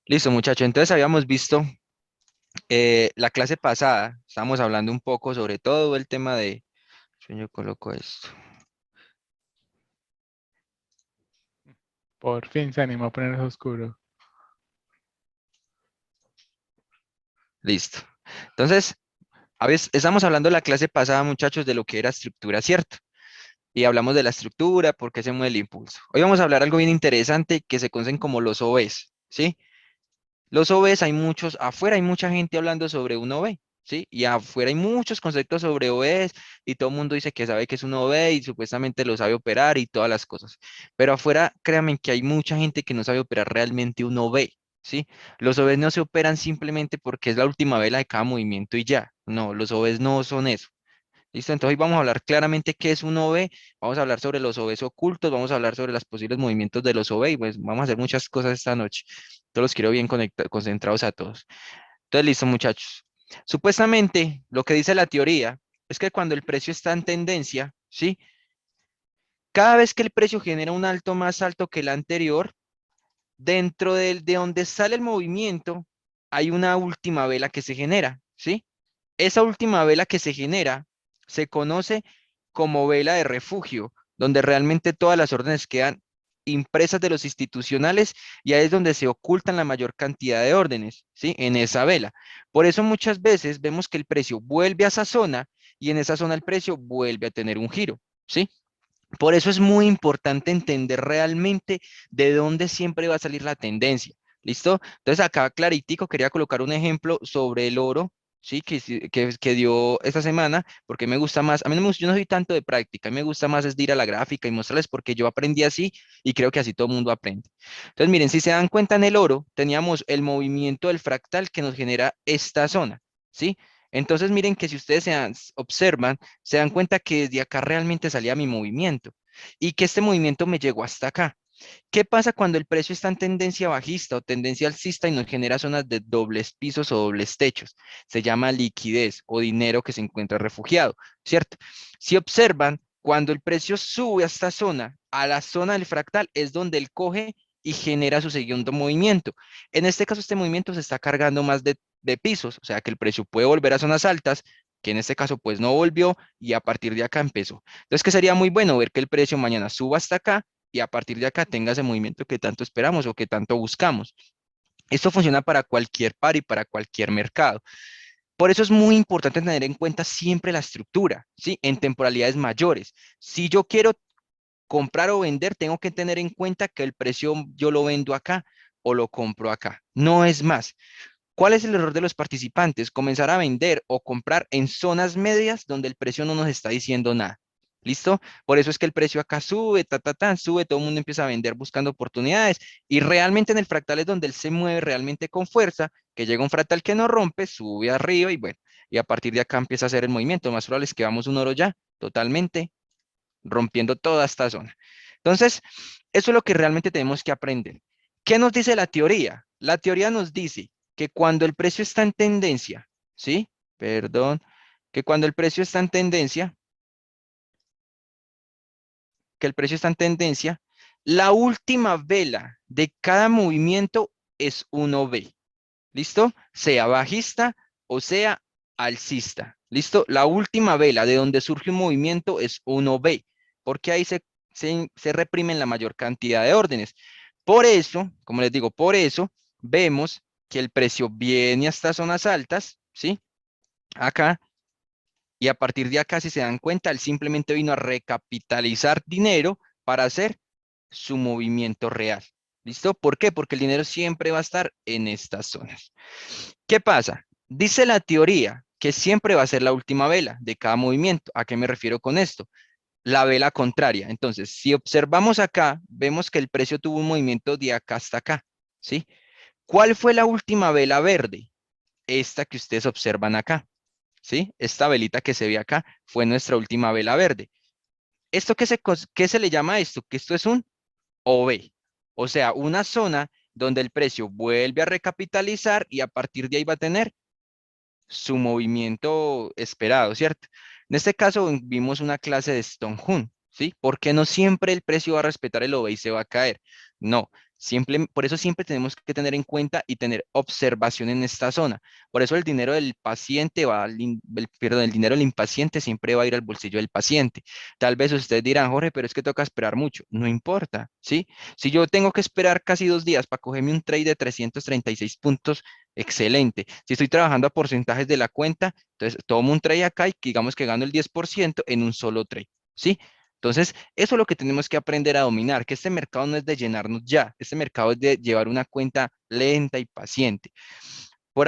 Listo, muchacho. Entonces habíamos visto la clase pasada, estábamos hablando un poco sobre todo el tema de... Yo coloco esto. Por fin se animó a ponerse oscuro. Listo. Entonces, estamos hablando la clase pasada, muchachos, de lo que era estructura, ¿cierto? Y hablamos de la estructura, por qué se mueve el impulso. Hoy vamos a hablar algo bien interesante que se conocen como los OVs, ¿sí? Los OVs hay muchos, afuera hay mucha gente hablando sobre un OV, ¿sí? Y afuera hay muchos conceptos sobre OVs y todo el mundo dice que sabe que es un OV y supuestamente lo sabe operar y todas las cosas. Pero afuera, créanme que hay mucha gente que no sabe operar realmente un OV, ¿sí? Los OVs no se operan simplemente porque es la última vela de cada movimiento y ya. No, los OVs no son eso. ¿Listo? Entonces hoy vamos a hablar claramente qué es un OV, vamos a hablar sobre los OVs ocultos, vamos a hablar sobre los posibles movimientos de los OV y pues vamos a hacer muchas cosas esta noche. Todos los quiero bien concentrados a todos. Entonces, listo, muchachos. Supuestamente, lo que dice la teoría es que cuando el precio está en tendencia, ¿sí? Cada vez que el precio genera un alto más alto que el anterior, dentro de donde sale el movimiento, hay una última vela que se genera, ¿sí? Esa última vela que se genera se conoce como vela de refugio, donde realmente todas las órdenes quedan impresas de los institucionales y ahí es donde se ocultan la mayor cantidad de órdenes, ¿sí? En esa vela. Por eso muchas veces vemos que el precio vuelve a esa zona y en esa zona el precio vuelve a tener un giro, ¿sí? Por eso es muy importante entender realmente de dónde siempre va a salir la tendencia. ¿Listo? Entonces acá claritico quería colocar un ejemplo sobre el oro, ¿sí? Que dio esta semana, porque me gusta más, a mí no me gusta, yo no soy tanto de práctica, a mí me gusta más es de ir a la gráfica y mostrarles porque yo aprendí así y creo que así todo el mundo aprende. Entonces miren, si se dan cuenta en el oro, teníamos el movimiento del fractal que nos genera esta zona, ¿sí? Entonces miren que si ustedes observan, se dan cuenta que desde acá realmente salía mi movimiento y que este movimiento me llegó hasta acá. ¿Qué pasa cuando el precio está en tendencia bajista o tendencia alcista y nos genera zonas de dobles pisos o dobles techos? Se llama liquidez o dinero que se encuentra refugiado, ¿cierto? Si observan, cuando el precio sube a esta zona, a la zona del fractal, es donde él coge y genera su segundo movimiento. En este caso, este movimiento se está cargando más de pisos, o sea que el precio puede volver a zonas altas, que en este caso pues no volvió y a partir de acá empezó. Entonces, que sería muy bueno ver que el precio mañana suba hasta acá y a partir de acá tenga ese movimiento que tanto esperamos o que tanto buscamos. Esto funciona para cualquier par y para cualquier mercado. Por eso es muy importante tener en cuenta siempre la estructura, ¿sí? En temporalidades mayores. Si yo quiero comprar o vender, tengo que tener en cuenta que el precio yo lo vendo acá o lo compro acá. No es más. ¿Cuál es el error de los participantes? Comenzar a vender o comprar en zonas medias donde el precio no nos está diciendo nada. ¿Listo? Por eso es que el precio acá sube, sube, todo el mundo empieza a vender buscando oportunidades y realmente en el fractal es donde él se mueve realmente con fuerza, que llega un fractal que no rompe, sube arriba y bueno, y a partir de acá empieza a hacer el movimiento. Lo más probable es que vamos un oro ya, totalmente rompiendo toda esta zona. Entonces, eso es lo que realmente tenemos que aprender. ¿Qué nos dice la teoría? La teoría nos dice que cuando el precio está en tendencia, ¿sí? Perdón, que cuando el precio está en tendencia, que el precio está en tendencia, la última vela de cada movimiento es 1B. ¿Listo? Sea bajista o sea alcista. ¿Listo? La última vela de donde surge un movimiento es 1B, porque ahí se reprimen la mayor cantidad de órdenes. Por eso, como les digo, por eso vemos que el precio viene hasta zonas altas, ¿sí? Acá, y a partir de acá, si se dan cuenta, él simplemente vino a recapitalizar dinero para hacer su movimiento real. ¿Listo? ¿Por qué? Porque el dinero siempre va a estar en estas zonas. ¿Qué pasa? Dice la teoría que siempre va a ser la última vela de cada movimiento. ¿A qué me refiero con esto? La vela contraria. Entonces, si observamos acá, vemos que el precio tuvo un movimiento de acá hasta acá, ¿sí? ¿Cuál fue la última vela verde? Esta que ustedes observan acá, ¿sí? Esta velita que se ve acá fue nuestra última vela verde. ¿Esto qué se le llama a esto? Que esto es un OV, o sea, una zona donde el precio vuelve a recapitalizar y a partir de ahí va a tener su movimiento esperado, ¿cierto? En este caso vimos una clase de Stone Hun, ¿sí? Porque no siempre el precio va a respetar el OV y se va a caer. No, Por eso siempre tenemos que tener en cuenta y tener observación en esta zona. Por eso el dinero del paciente perdón, el dinero del impaciente siempre va a ir al bolsillo del paciente. Tal vez ustedes dirán, Jorge, pero es que toca esperar mucho. No importa, ¿sí? Si yo tengo que esperar casi 2 días para cogerme un trade de 336 puntos, excelente. Si estoy trabajando a porcentajes de la cuenta, entonces tomo un trade acá y digamos que gano el 10% en un solo trade, ¿sí? Entonces, eso es lo que tenemos que aprender a dominar, que este mercado no es de llenarnos ya, este mercado es de llevar una cuenta lenta y paciente. Por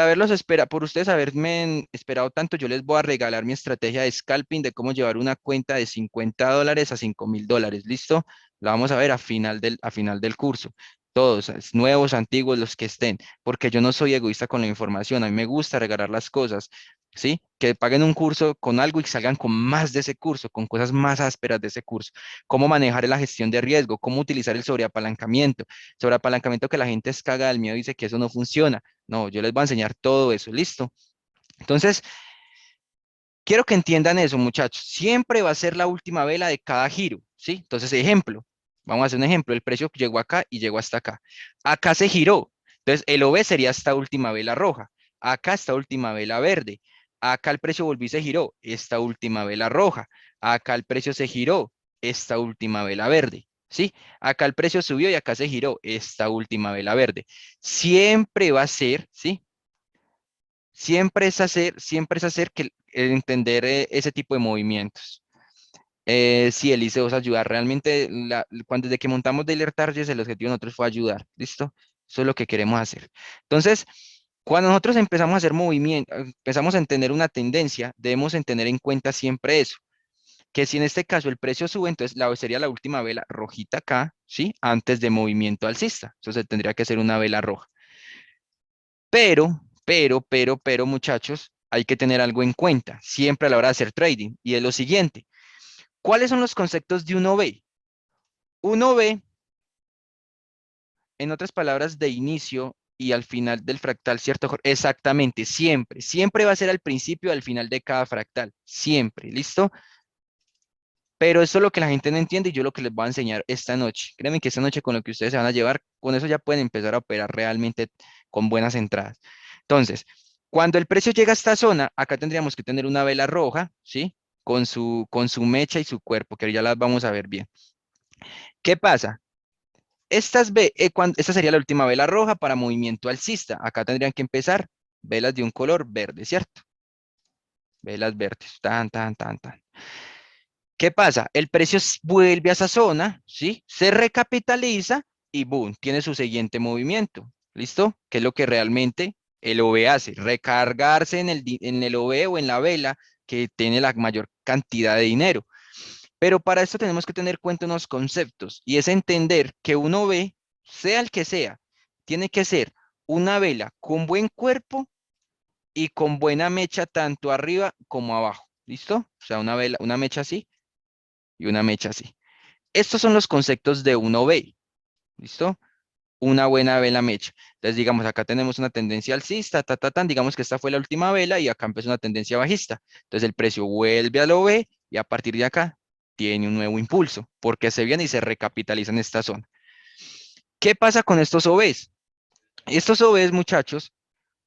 ustedes haberme esperado tanto, yo les voy a regalar mi estrategia de scalping de cómo llevar una cuenta de $50 a $5,000. ¿Listo? La vamos a ver a final del curso. Todos, nuevos, antiguos, los que estén, porque yo no soy egoísta con la información, a mí me gusta regalar las cosas, ¿sí? Que paguen un curso con algo y salgan con más de ese curso, con cosas más ásperas de ese curso. Cómo manejar la gestión de riesgo, cómo utilizar el sobreapalancamiento que la gente es caga del miedo y dice que eso no funciona. No, yo les voy a enseñar todo eso, ¿listo? Entonces, quiero que entiendan eso, muchachos. Siempre va a ser la última vela de cada giro, ¿sí? Entonces, ejemplo, vamos a hacer un ejemplo. El precio llegó acá y llegó hasta acá. Acá se giró. Entonces, el OB sería esta última vela roja. Acá esta última vela verde. Acá el precio volvió y se giró. Esta última vela roja. Acá el precio se giró. Esta última vela verde. ¿Sí? Acá el precio subió y acá se giró. Esta última vela verde. Siempre va a ser, ¿sí? Siempre es hacer que entender ese tipo de movimientos. Sí, Elise, os ayudar. Realmente, desde que montamos Daily Targets, el objetivo de nosotros fue ayudar. ¿Listo? Eso es lo que queremos hacer. Entonces, cuando nosotros empezamos a hacer movimiento, empezamos a entender una tendencia, debemos en tener en cuenta siempre eso, que si en este caso el precio sube, entonces sería la última vela rojita acá, ¿sí? Antes de movimiento alcista. Entonces tendría que ser una vela roja. Pero, muchachos, hay que tener algo en cuenta siempre a la hora de hacer trading. Y es lo siguiente. ¿Cuáles son los conceptos de un OV? Un OV, en otras palabras, de inicio y al final del fractal, ¿cierto, Jorge? Exactamente, siempre. Siempre va a ser al principio y al final de cada fractal. Siempre, ¿listo? Pero eso es lo que la gente no entiende y yo lo que les voy a enseñar esta noche. Créanme que esta noche con lo que ustedes se van a llevar, con eso ya pueden empezar a operar realmente con buenas entradas. Entonces, cuando el precio llega a esta zona, acá tendríamos que tener una vela roja, ¿sí? Con su mecha y su cuerpo, que ya las vamos a ver bien. ¿Qué pasa? Esta sería la última vela roja para movimiento alcista. Acá tendrían que empezar velas de un color verde, ¿cierto? Velas verdes, tan, tan, tan, tan. ¿Qué pasa? El precio vuelve a esa zona, ¿sí? Se recapitaliza y boom, tiene su siguiente movimiento. ¿Listo? Que es lo que realmente el OV hace, recargarse en el OV o en la vela que tiene la mayor cantidad de dinero. Pero para esto tenemos que tener en cuenta unos conceptos y es entender que un OV, sea el que sea, tiene que ser una vela con buen cuerpo y con buena mecha tanto arriba como abajo. ¿Listo? O sea, una vela, una mecha así y una mecha así. Estos son los conceptos de un OV, ¿listo? Una buena vela mecha. Entonces, digamos, acá tenemos una tendencia alcista, digamos que esta fue la última vela y acá empezó una tendencia bajista. Entonces, el precio vuelve al OV y a partir de acá tiene un nuevo impulso, porque se viene y se recapitaliza en esta zona. ¿Qué pasa con estos OVs? Estos OVs, muchachos,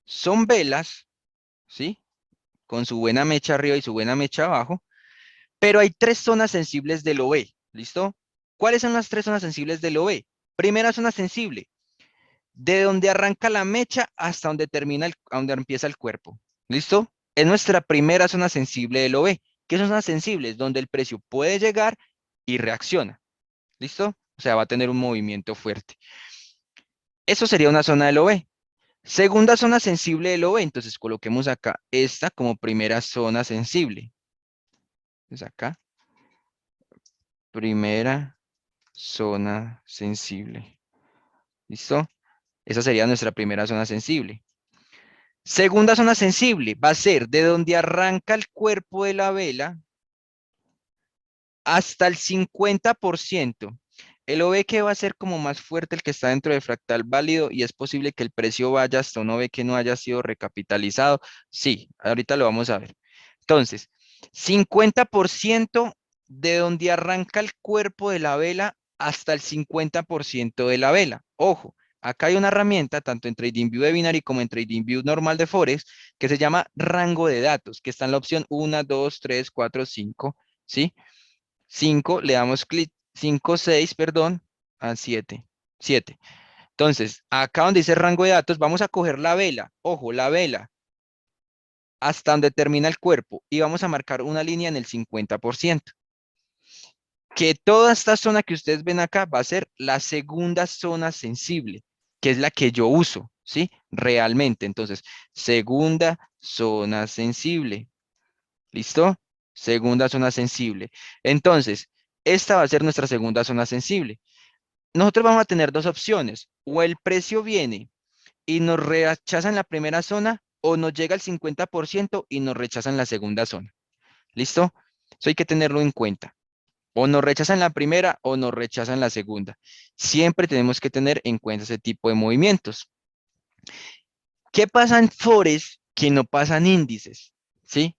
son velas, ¿sí? Con su buena mecha arriba y su buena mecha abajo, pero hay tres zonas sensibles del OV, ¿listo? ¿Cuáles son las tres zonas sensibles del OV? Primera zona sensible, de donde arranca la mecha hasta donde donde empieza el cuerpo, ¿listo? Es nuestra primera zona sensible del OV. ¿Qué son zonas sensibles? Donde el precio puede llegar y reacciona, ¿listo? O sea, va a tener un movimiento fuerte. Eso sería una zona del OV. Segunda zona sensible del OV, entonces coloquemos acá esta como primera zona sensible. Entonces acá, primera zona sensible. ¿Listo? Esa sería nuestra primera zona sensible. Segunda zona sensible va a ser de donde arranca el cuerpo de la vela hasta el 50%. El OV que va a ser como más fuerte el que está dentro del fractal válido y es posible que el precio vaya hasta un OV que no haya sido recapitalizado. Sí, ahorita lo vamos a ver. Entonces, 50% de donde arranca el cuerpo de la vela hasta el 50% de la vela. Ojo, acá hay una herramienta, tanto en TradingView de Binary como en TradingView normal de Forex, que se llama rango de datos, que está en la opción 1, 2, 3, 4, 5, ¿sí? 5, le damos clic, 5, 6, perdón, a 7, 7. Entonces, acá donde dice rango de datos, vamos a coger la vela, ojo, la vela, hasta donde termina el cuerpo, y vamos a marcar una línea en el 50%. Que toda esta zona que ustedes ven acá va a ser la segunda zona sensible, que es la que yo uso, ¿sí? Realmente. Entonces, segunda zona sensible. ¿Listo? Segunda zona sensible. Entonces, esta va a ser nuestra segunda zona sensible. Nosotros vamos a tener dos opciones. O el precio viene y nos rechaza en la primera zona, o nos llega al 50% y nos rechaza en la segunda zona. ¿Listo? Eso hay que tenerlo en cuenta. O nos rechazan la primera o nos rechazan la segunda. Siempre tenemos que tener en cuenta ese tipo de movimientos. ¿Qué pasa en Forex que no pasan índices? ¿Sí?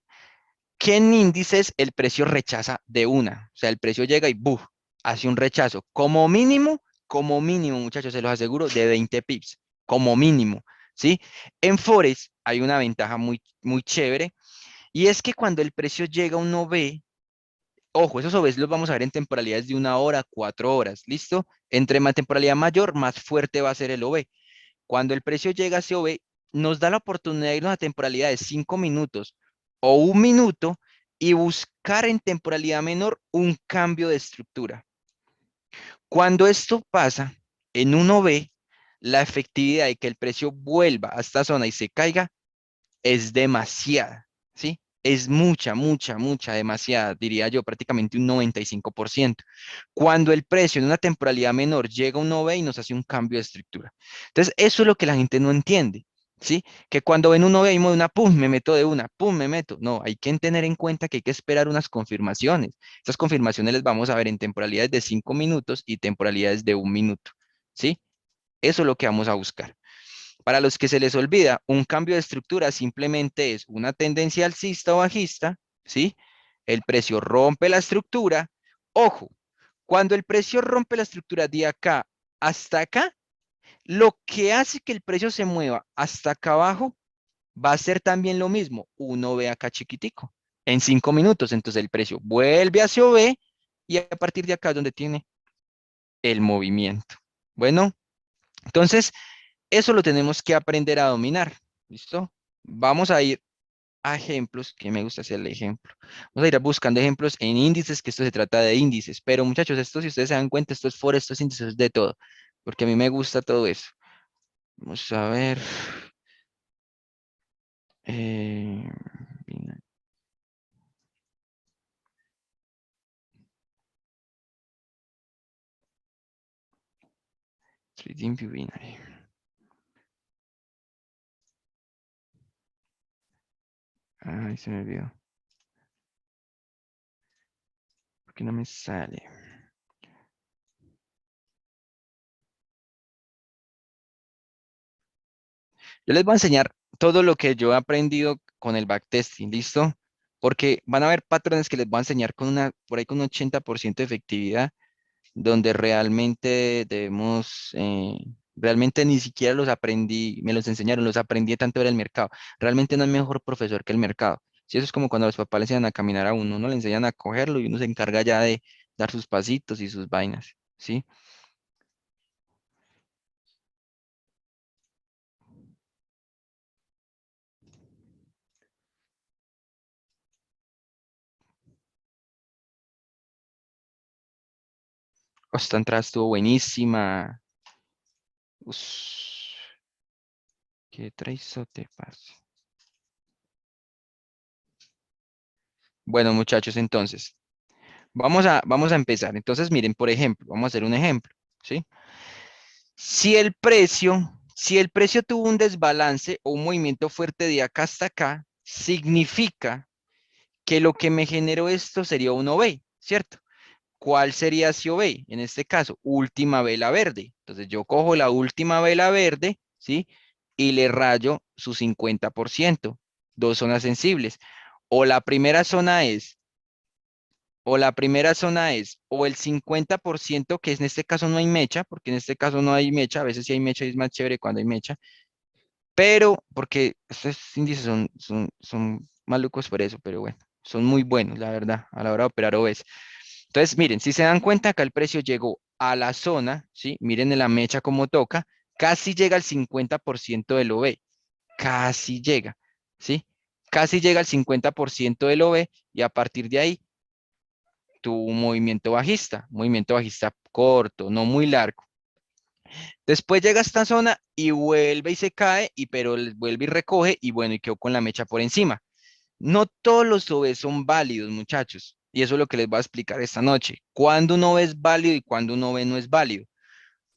Que en índices el precio rechaza de una. O sea, el precio llega y ¡buf! Hace un rechazo. Como mínimo, muchachos, se los aseguro, de 20 pips. Como mínimo. ¿Sí? En Forex hay una ventaja muy, muy chévere. Y es que cuando el precio llega, uno ve. Ojo, esos OVs los vamos a ver en temporalidades de 1 hora, 4 horas, ¿listo? Entre más temporalidad mayor, más fuerte va a ser el OV. Cuando el precio llega a ese OV, nos da la oportunidad de irnos a temporalidad de 5 minutos o 1 minuto y buscar en temporalidad menor un cambio de estructura. Cuando esto pasa en un OV, la efectividad de que el precio vuelva a esta zona y se caiga es demasiada, ¿sí? Es mucha, mucha, mucha, demasiada, diría yo, prácticamente un 95%. Cuando el precio en una temporalidad menor llega a un 9 y nos hace un cambio de estructura. Entonces, eso es lo que la gente no entiende, ¿sí? Que cuando ven un 9 y de una, pum, me meto de una, pum, me meto. No, hay que tener en cuenta que hay que esperar unas confirmaciones. Estas confirmaciones les vamos a ver en temporalidades de 5 minutos y temporalidades de 1 minuto, ¿sí? Eso es lo que vamos a buscar. Para los que se les olvida, un cambio de estructura simplemente es una tendencia alcista o bajista, ¿sí? El precio rompe la estructura. Ojo, cuando el precio rompe la estructura de acá hasta acá, lo que hace que el precio se mueva hasta acá abajo va a ser también lo mismo. Uno ve acá chiquitico, en 5 minutos. Entonces el precio vuelve hacia OB y a partir de acá es donde tiene el movimiento. Bueno, entonces eso lo tenemos que aprender a dominar. ¿Listo? Vamos a ir a ejemplos, que me gusta hacer el ejemplo. Vamos a ir buscando ejemplos en índices, que esto se trata de índices. Pero muchachos, esto si ustedes se dan cuenta, esto es for, esto es índices, es de todo. Porque a mí me gusta todo eso. Vamos a ver. eh, TradingView Binary. Ay, se me olvidó. ¿Por qué no me sale? Yo les voy a enseñar todo lo que yo he aprendido con el backtesting, ¿listo? Porque van a haber patrones que les voy a enseñar con por ahí con un 80% de efectividad, donde realmente realmente ni siquiera los aprendí, me los enseñaron, los aprendí de tanto ver el mercado. Realmente no hay mejor profesor que el mercado. Si eso es como cuando los papás le enseñan a caminar a uno le enseñan a cogerlo y uno se encarga ya de dar sus pasitos y sus vainas, ¿sí? Esta entrada estuvo buenísima. Ush, qué traizote, parce. Bueno, muchachos, entonces, vamos a empezar. Entonces, miren, por ejemplo, vamos a hacer un ejemplo, ¿sí? Si el precio tuvo un desbalance o un movimiento fuerte de acá hasta acá, significa que lo que me generó esto sería un OB, ¿cierto? ¿Cuál sería ese OB? En este caso, última vela verde. Entonces yo cojo la última vela verde, ¿sí? Y le rayo su 50%. Dos zonas sensibles. O la primera zona es O la primera zona es o el 50%, que en este caso no hay mecha, porque en este caso no hay mecha, a veces sí hay mecha y es más chévere cuando hay mecha, pero porque estos índices son malucos por eso, pero bueno, son muy buenos, la verdad, a la hora de operar OVs. Entonces, miren, si se dan cuenta, acá el precio llegó a la zona, ¿sí? Miren en la mecha cómo toca, casi llega al 50% del OV, casi llega, ¿sí? Casi llega al 50% del OV y a partir de ahí tuvo un movimiento bajista corto, no muy largo. Después llega a esta zona y vuelve y se cae, y pero vuelve y recoge y bueno, y quedó con la mecha por encima. No todos los OV son válidos, muchachos, y eso es lo que les voy a explicar esta noche. Cuándo un OV es válido y cuándo un OV no es válido.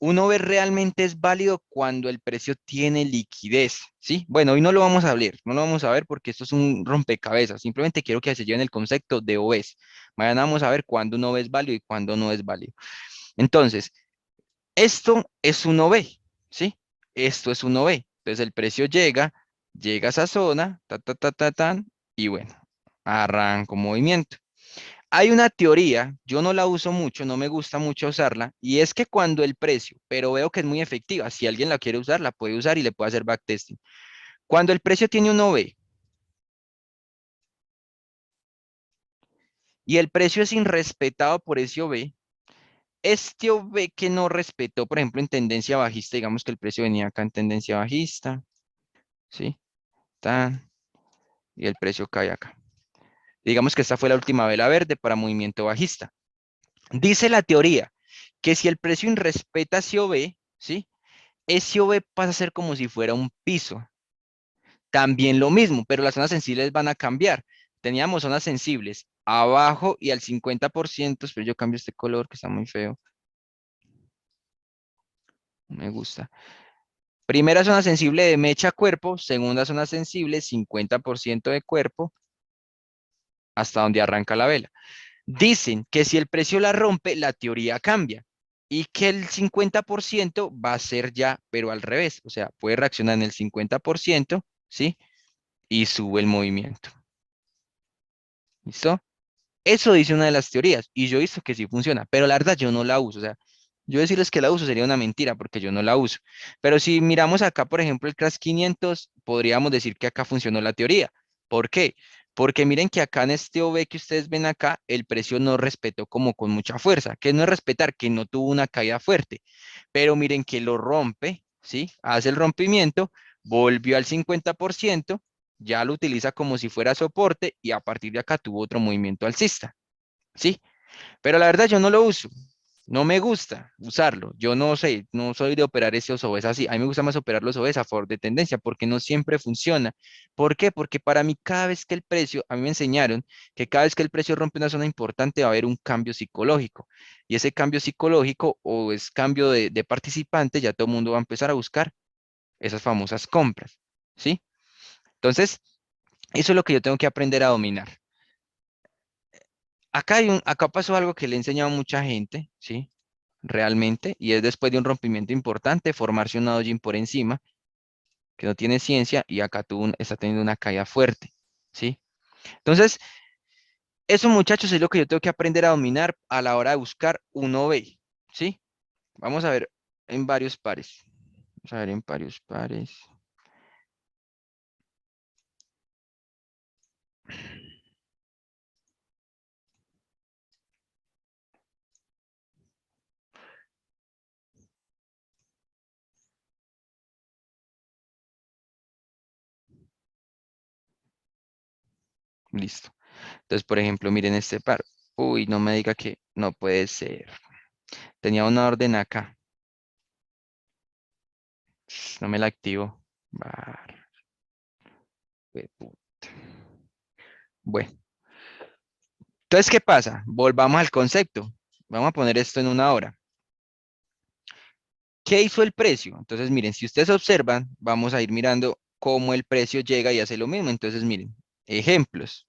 Un OV realmente es válido cuando el precio tiene liquidez, ¿sí? Bueno, hoy no lo vamos a ver, no lo vamos a ver porque esto es un rompecabezas. Simplemente quiero que se lleven el concepto de OVs. Mañana vamos a ver cuándo un OV es válido y cuándo no es válido. Entonces, esto es un OV, ¿sí? Esto es un OV. Entonces el precio llega a esa zona, tan, y bueno, arranca un movimiento. Hay una teoría, yo no la uso mucho, no me gusta mucho usarla, y es que cuando el precio, pero veo que es muy efectiva, si alguien la quiere usar, la puede usar y le puede hacer backtesting. Cuando el precio tiene un OV y el precio es irrespetado por ese OV, este OV que no respetó, por ejemplo, en tendencia bajista, digamos que el precio venía acá en tendencia bajista, ¿sí? Tan, y el precio cae acá. Digamos que esta fue la última vela verde para movimiento bajista. Dice la teoría que si el precio irrespeta ese OV, ¿sí? Ese OV pasa a ser como si fuera un piso. También lo mismo, pero las zonas sensibles van a cambiar. Teníamos zonas sensibles abajo y al 50%, pero yo cambio este color que está muy feo. No me gusta. Primera zona sensible de mecha cuerpo, segunda zona sensible, 50% de cuerpo, hasta donde arranca la vela. Dicen que si el precio la rompe, la teoría cambia y que el 50% va a ser ya, pero al revés. O sea, puede reaccionar en el 50%, ¿sí? Y sube el movimiento. ¿Listo? Eso dice una de las teorías y yo he visto que sí funciona, pero la verdad yo no la uso. O sea, yo decirles que la uso sería una mentira porque yo no la uso. Pero si miramos acá, por ejemplo, el Crash 500, podríamos decir que acá funcionó la teoría. ¿Por qué? Porque miren que acá en este OV que ustedes ven acá, el precio no respetó como con mucha fuerza. ¿Que no es respetar? Que no tuvo una caída fuerte. Pero miren que lo rompe, ¿sí? Hace el rompimiento, volvió al 50%, ya lo utiliza como si fuera soporte y a partir de acá tuvo otro movimiento alcista, ¿sí? Pero la verdad yo no lo uso, no me gusta usarlo, yo no sé, no soy de operar esos OVs así, a mí me gusta más operar los OVs a favor de tendencia porque no siempre funciona. ¿Por qué? Porque para mí cada vez que el precio, a mí me enseñaron que cada vez que el precio rompe una zona importante va a haber un cambio psicológico y ese cambio psicológico o es cambio de participante, ya todo el mundo va a empezar a buscar esas famosas compras, ¿sí? Entonces, eso es lo que yo tengo que aprender a dominar. Acá pasó algo que le he enseñado a mucha gente, ¿sí? Realmente, y es después de un rompimiento importante, formarse un doujin por encima, que no tiene ciencia, y acá está teniendo una caída fuerte, ¿sí? Entonces, eso, muchachos, es lo que yo tengo que aprender a dominar a la hora de buscar un OV, ¿sí? Vamos a ver en varios pares. Vamos a ver en varios pares. Listo. Entonces, por ejemplo, miren este par. Uy, no me diga que no puede ser. Tenía una orden acá. No me la activo. Jueputa. Bueno, entonces, ¿qué pasa? Volvamos al concepto. Vamos a poner esto en una hora. ¿Qué hizo el precio? Entonces, miren, si ustedes observan, vamos a ir mirando cómo el precio llega y hace lo mismo. Entonces, miren, ejemplos.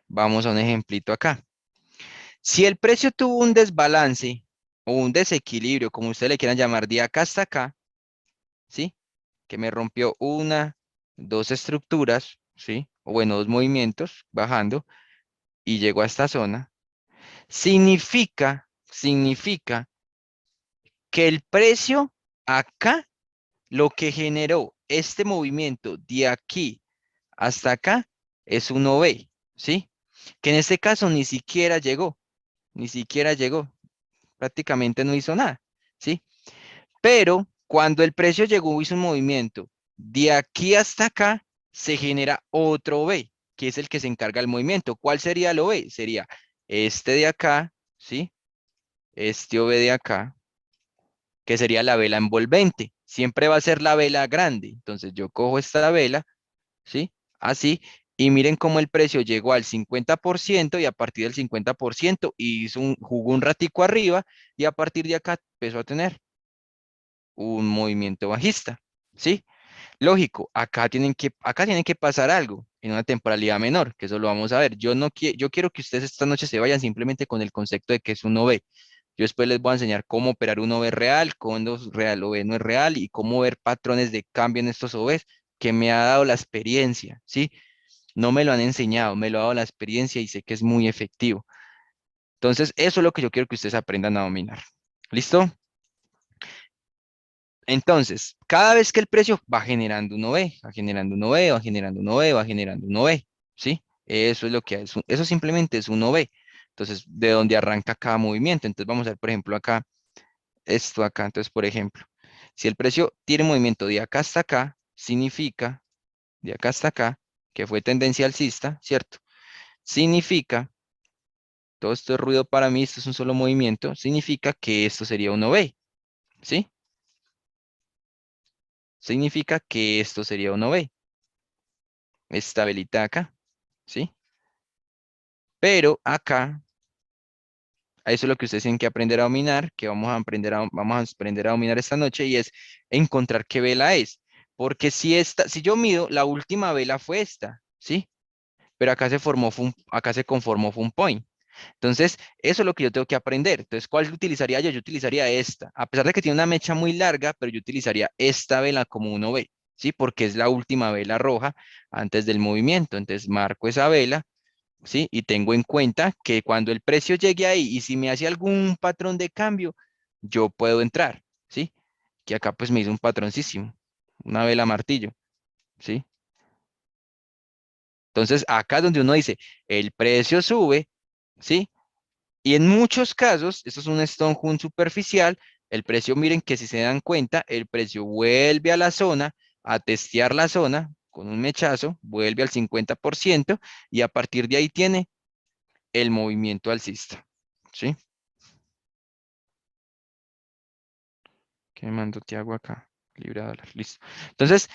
Vamos a un ejemplito acá. Si el precio tuvo un desbalance o un desequilibrio, como ustedes le quieran llamar, de acá hasta acá, ¿sí? Que me rompió una, dos estructuras, ¿sí? O bueno, dos movimientos bajando y llegó a esta zona. significa que el precio acá, lo que generó este movimiento de aquí hasta acá, es 1B, ¿sí? Que en este caso ni siquiera llegó, prácticamente no hizo nada, ¿sí? Pero cuando el precio llegó, hizo un movimiento de aquí hasta acá, se genera otro B, que es el que se encarga del movimiento. ¿Cuál sería el OB? Sería este de acá, ¿sí? Este OB de acá, que sería la vela envolvente. Siempre va a ser la vela grande. Entonces yo cojo esta vela, ¿sí? Así, y miren cómo el precio llegó al 50% y a partir del 50% jugó un ratico arriba y a partir de acá empezó a tener un movimiento bajista, ¿sí? Lógico, acá tienen que pasar algo en una temporalidad menor, que eso lo vamos a ver. Yo no quiero, yo quiero que ustedes esta noche se vayan simplemente con el concepto de que es un OV. Yo después les voy a enseñar cómo operar un OV real, cuándo es real OV no es real y cómo ver patrones de cambio en estos OVs que me ha dado la experiencia, ¿sí? No me lo han enseñado, me lo ha dado la experiencia y sé que es muy efectivo. Entonces, eso es lo que yo quiero que ustedes aprendan a dominar. ¿Listo? Entonces, cada vez que el precio va generando un OV, va generando un OV, va generando un OV, va generando un OV, ¿sí? Eso es lo que es, eso simplemente es un OV. Entonces, de donde arranca cada movimiento. Entonces, vamos a ver, por ejemplo, acá, esto acá. Entonces, por ejemplo, si el precio tiene movimiento de acá hasta acá, significa, de acá hasta acá, que fue tendencia alcista, ¿cierto? Significa, todo esto es ruido para mí, esto es un solo movimiento, significa que esto sería un OV, ¿sí? Significa que esto sería un OV. Esta velita acá, ¿sí? Pero acá, eso es lo que ustedes tienen que aprender a dominar, que vamos a aprender a dominar esta noche, y es encontrar qué vela es. Porque si yo mido, la última vela fue esta, ¿sí? Pero acá se conformó fue un point. Entonces, eso es lo que yo tengo que aprender. Entonces, ¿cuál utilizaría yo? Yo utilizaría esta. A pesar de que tiene una mecha muy larga, pero yo utilizaría esta vela como uno ve, ¿sí? Porque es la última vela roja antes del movimiento. Entonces, marco esa vela, ¿sí? Y tengo en cuenta que cuando el precio llegue ahí y si me hace algún patrón de cambio, yo puedo entrar, ¿sí? Que acá pues me hizo un patroncísimo, una vela martillo, ¿sí? Entonces, acá es donde uno dice, el precio sube, ¿sí? Y en muchos casos, esto es un Stone Hunt superficial, el precio, miren que si se dan cuenta, el precio vuelve a la zona, a testear la zona con un mechazo, vuelve al 50% y a partir de ahí tiene el movimiento alcista. ¿Sí? ¿Qué mando te hago acá? Libra dólar, listo. Entonces,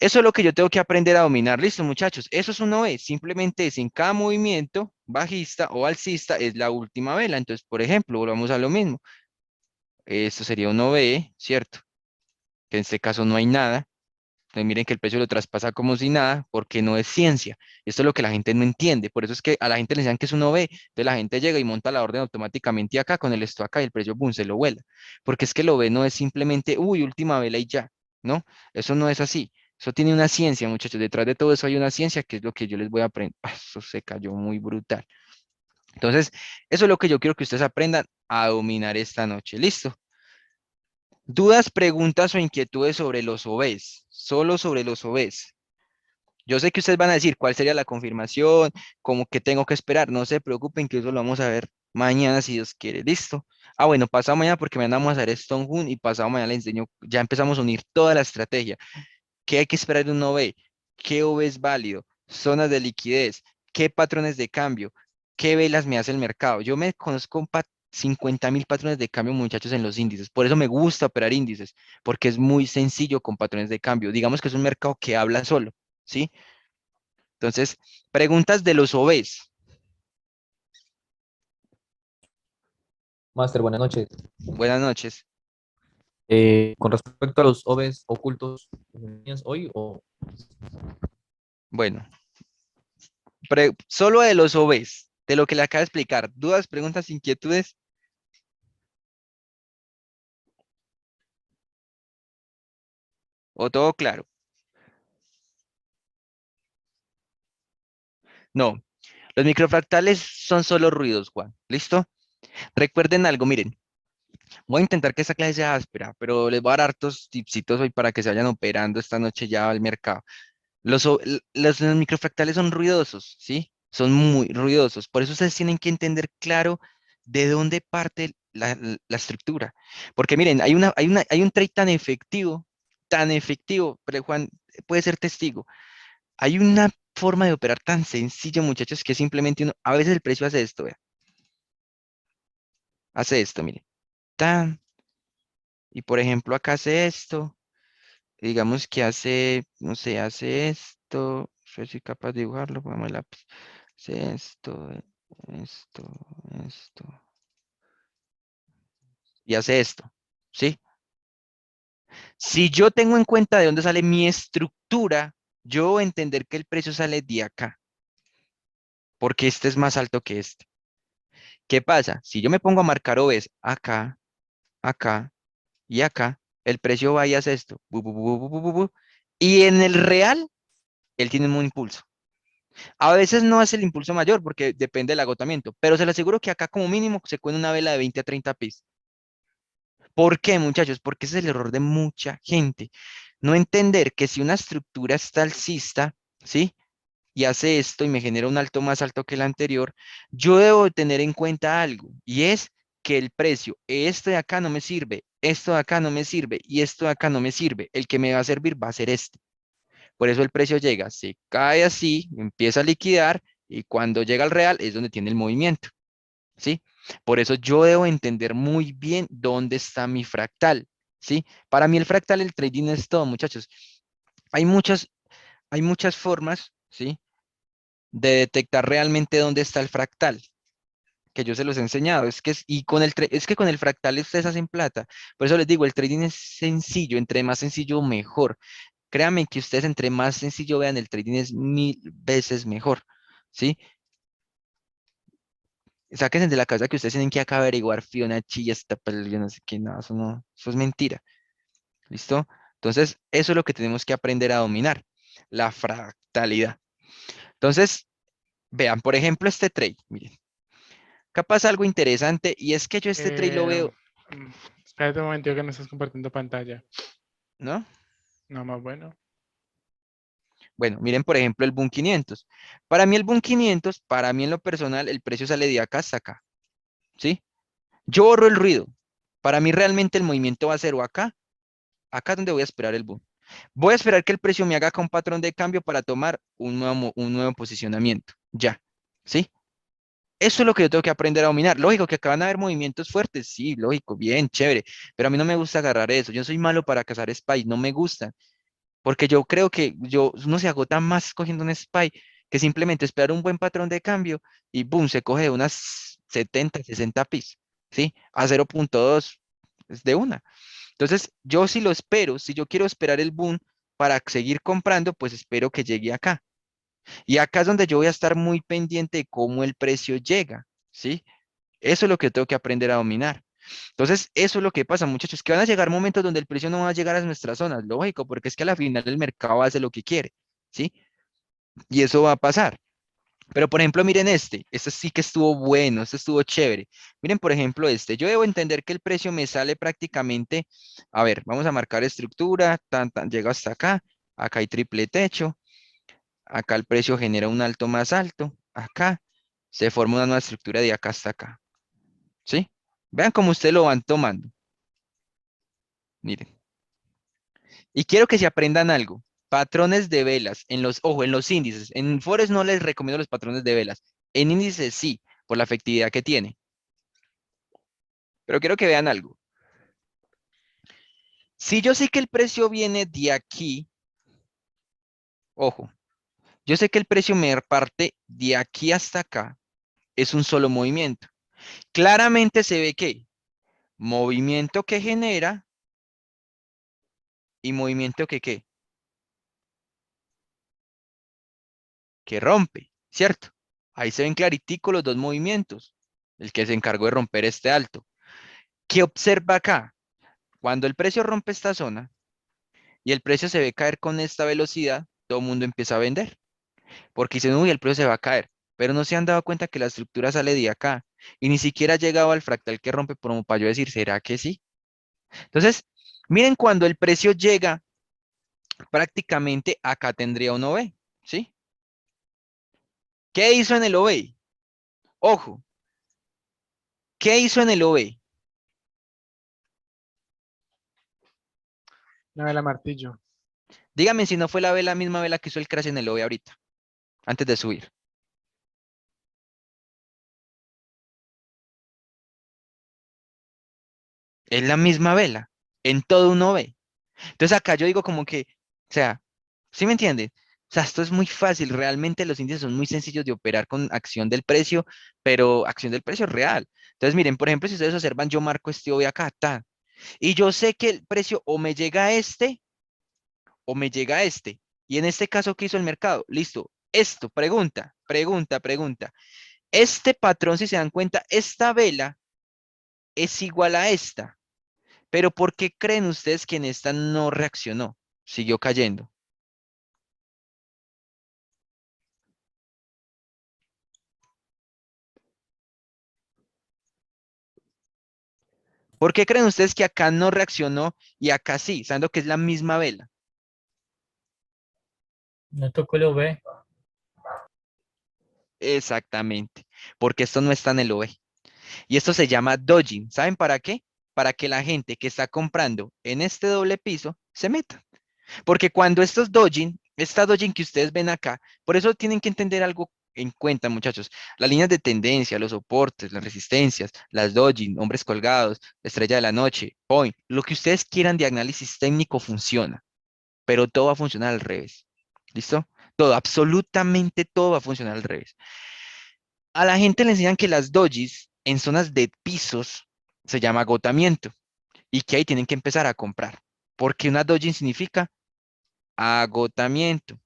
eso es lo que yo tengo que aprender a dominar. Listo, muchachos. Eso es un OE. Simplemente es en cada movimiento bajista o alcista es la última vela. Entonces, por ejemplo, volvamos a lo mismo. Esto sería un OVE, ¿cierto? Que en este caso no hay nada. Entonces, miren que el precio lo traspasa como si nada, porque no es ciencia. Esto es lo que la gente no entiende. Por eso es que a la gente le enseñan que es un OVE. Entonces la gente llega y monta la orden automáticamente acá con el esto acá y el precio, boom, se lo vuela. Porque es que el OVE no es simplemente, uy, última vela y ya. No, eso no es así. Eso tiene una ciencia, muchachos. Detrás de todo eso hay una ciencia que es lo que yo les voy a aprender. Eso se cayó muy brutal. Entonces, eso es lo que yo quiero que ustedes aprendan a dominar esta noche. ¿Listo? Dudas, preguntas o inquietudes sobre los OVs, solo sobre los OVs. Yo sé que ustedes van a decir cuál sería la confirmación, como que tengo que esperar. No se preocupen, que eso lo vamos a ver mañana si Dios quiere. Listo. Ah, bueno, pasado mañana porque mañana vamos a hacer Stone Hunt y pasado mañana les enseño, ya empezamos a unir toda la estrategia. ¿Qué hay que esperar de un OV? ¿Qué OV es válido? Zonas de liquidez. ¿Qué patrones de cambio? ¿Qué velas me hace el mercado? Yo me conozco 50.000 patrones de cambio, muchachos, en los índices. Por eso me gusta operar índices, porque es muy sencillo con patrones de cambio. Digamos que es un mercado que habla solo, ¿sí? Entonces, preguntas de los OVs. Master, buenas noches. Buenas noches. Con respecto a los OVs ocultos, ¿tenías hoy o Bueno, solo de los OVs, de lo que le acabo de explicar. ¿Dudas, preguntas, inquietudes o todo claro? No. Los microfractales son solo ruidos, Juan. ¿Listo? Recuerden algo, miren. Voy a intentar que esta clase sea áspera, pero les voy a dar hartos tipsitos hoy para que se vayan operando esta noche ya al mercado. Los microfractales son ruidosos, ¿sí? Son muy ruidosos. Por eso ustedes tienen que entender claro de dónde parte la estructura. Porque miren, hay un trade tan efectivo, pero Juan puede ser testigo. Hay una forma de operar tan sencilla, muchachos, que simplemente uno, a veces el precio hace esto, vea. Hace esto, miren. Tan, y por ejemplo, acá hace esto. Digamos que hace, no sé, hace esto. Yo soy capaz de dibujarlo, pongamos el lápiz. Hace esto, esto. Y hace esto. ¿Sí? Si yo tengo en cuenta de dónde sale mi estructura, yo voy a entender que el precio sale de acá, porque este es más alto que este. ¿Qué pasa? Si yo me pongo a marcar OVs acá, acá y acá, el precio va y hace esto. Bu, bu, bu, bu, bu, bu, bu, y en el real, él tiene un impulso. A veces no es el impulso mayor porque depende del agotamiento, pero se lo aseguro que acá como mínimo se cuene una vela de 20 a 30 pies. ¿Por qué, muchachos? Porque ese es el error de mucha gente. No entender que si una estructura está alcista, ¿sí? Y hace esto y me genera un alto más alto que el anterior, yo debo tener en cuenta algo y es que el precio, esto de acá no me sirve, esto de acá no me sirve y esto de acá no me sirve. El que me va a servir va a ser este. Por eso el precio llega, se cae así, empieza a liquidar y cuando llega al real es donde tiene el movimiento, ¿sí? Por eso yo debo entender muy bien dónde está mi fractal, ¿sí? Para mí el fractal, el trading es todo, muchachos. Hay muchas, hay muchas formas, ¿sí? De detectar realmente dónde está el fractal, que yo se los he enseñado. Es que con el fractal ustedes hacen plata. Por eso les digo, el trading es sencillo, entre más sencillo, mejor. Créanme que ustedes entre más sencillo vean el trading es 1000 veces mejor, ¿sí? Sáquense de la cabeza que ustedes tienen que acá averiguar Fibonacci, esta, yo no sé qué, no, eso no, eso es mentira, ¿listo? Entonces, eso es lo que tenemos que aprender a dominar, la fractalidad. Entonces, vean, por ejemplo, este trade, miren, acá pasa algo interesante y es que yo este trade lo Eh, veo, mm, Espérate un momento que no estás compartiendo pantalla. ¿no? No, más bueno. Bueno, miren, por ejemplo, el Boom 500. Para mí el Boom 500, para mí en lo personal, el precio sale de acá hasta acá, ¿sí? Yo borro el ruido. Para mí realmente el movimiento va a ser o acá, acá es donde voy a esperar el boom. Voy a esperar que el precio me haga acá un patrón de cambio para tomar un nuevo posicionamiento. Ya, ¿sí? Eso es lo que yo tengo que aprender a dominar. Lógico que acá van a haber movimientos fuertes, sí, lógico, bien, chévere, pero a mí no me gusta agarrar eso. Yo soy malo para cazar SPY, no me gusta, porque yo creo que uno se agota más cogiendo un SPY que simplemente esperar un buen patrón de cambio y boom, se coge unas 70, 60 pis, ¿sí? A 0,2 es de una. Entonces, yo si lo espero, si yo quiero esperar el boom para seguir comprando, pues espero que llegue acá. Y acá es donde yo voy a estar muy pendiente de cómo el precio llega, ¿sí? Eso es lo que tengo que aprender a dominar. Entonces, eso es lo que pasa, muchachos, que van a llegar momentos donde el precio no va a llegar a nuestras zonas, lógico, porque es que a la final el mercado hace lo que quiere, ¿sí? Y eso va a pasar. Pero, por ejemplo, miren este sí que estuvo bueno, este estuvo chévere. Miren, por ejemplo, este, yo debo entender que el precio me sale prácticamente, a ver, vamos a marcar estructura, llega hasta acá, acá hay triple techo, acá el precio genera un alto más alto, acá se forma una nueva estructura de acá hasta acá, ¿sí? Vean cómo ustedes lo van tomando, miren. Y quiero que se aprendan algo. Patrones de velas ojo, en los índices. En Forex no les recomiendo los patrones de velas. En índices sí, por la efectividad que tiene. Pero quiero que vean algo. Si yo sé que el precio viene de aquí, ojo, yo sé que el precio me parte de aquí hasta acá, es un solo movimiento. Claramente se ve que movimiento que genera y movimiento que rompe, ¿cierto? Ahí se ven claritico los dos movimientos, el que se encargó de romper este alto. ¿Qué observa acá? Cuando el precio rompe esta zona y el precio se ve caer con esta velocidad, todo el mundo empieza a vender, porque dicen, uy, el precio se va a caer. pero no se han dado cuenta que la estructura sale de acá y ni siquiera ha llegado al fractal que rompe como para yo decir, ¿será que sí? Entonces, miren cuando el precio llega, prácticamente acá tendría un OB, ¿sí? ¿Qué hizo en el OB? Ojo, ¿qué hizo en el OB? Una vela martillo. Dígame si no fue la misma vela que hizo el crash en el OB ahorita, antes de subir. Es la misma vela, en todo un OB. Entonces acá yo digo como que, o sea, ¿sí me entienden? O sea, esto es muy fácil, realmente los índices son muy sencillos de operar con acción del precio, pero acción del precio real. Entonces, miren, por ejemplo, si ustedes observan, yo marco este OB acá, tan, y yo sé que el precio o me llega a este o me llega a este. Y en este caso, ¿qué hizo el mercado? Listo. Esto, pregunta. Este patrón, si se dan cuenta, esta vela es igual a esta. Pero ¿por qué creen ustedes que en esta no reaccionó? Siguió cayendo. ¿Por qué creen ustedes que acá no reaccionó y acá sí, sabiendo que es la misma vela? No tocó el OB. Exactamente, porque esto no está en el OE. Y esto se llama dodging. ¿Saben para qué? Para que la gente que está comprando en este doble piso se meta. Porque cuando estos dodging, esta dodging que ustedes ven acá, por eso tienen que entender algo en cuenta, muchachos. Las líneas de tendencia, los soportes, las resistencias, las dodging, hombres colgados, estrella de la noche, point, lo que ustedes quieran de análisis técnico funciona, pero todo va a funcionar al revés. ¿Listo? Todo, absolutamente todo va a funcionar al revés. A la gente le enseñan que las dojis en zonas de pisos se llama agotamiento y que ahí tienen que empezar a comprar. Porque una doji significa agotamiento.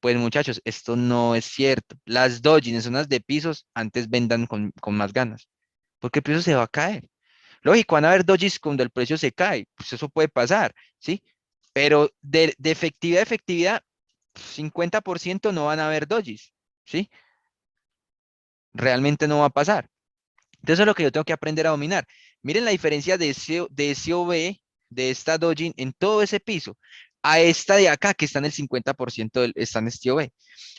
Pues muchachos, esto no es cierto. Las dojis en zonas de pisos antes vendan con más ganas, porque el precio se va a caer. Lógico, van a haber dojis cuando el precio se cae, pues eso puede pasar, ¿sí? Pero de efectividad, 50% no van a haber dojis, ¿sí? Realmente no va a pasar. Entonces eso es lo que yo tengo que aprender a dominar. Miren la diferencia de SOB, de esta Dojin en todo ese piso, a esta de acá que está en el 50% está en este OB.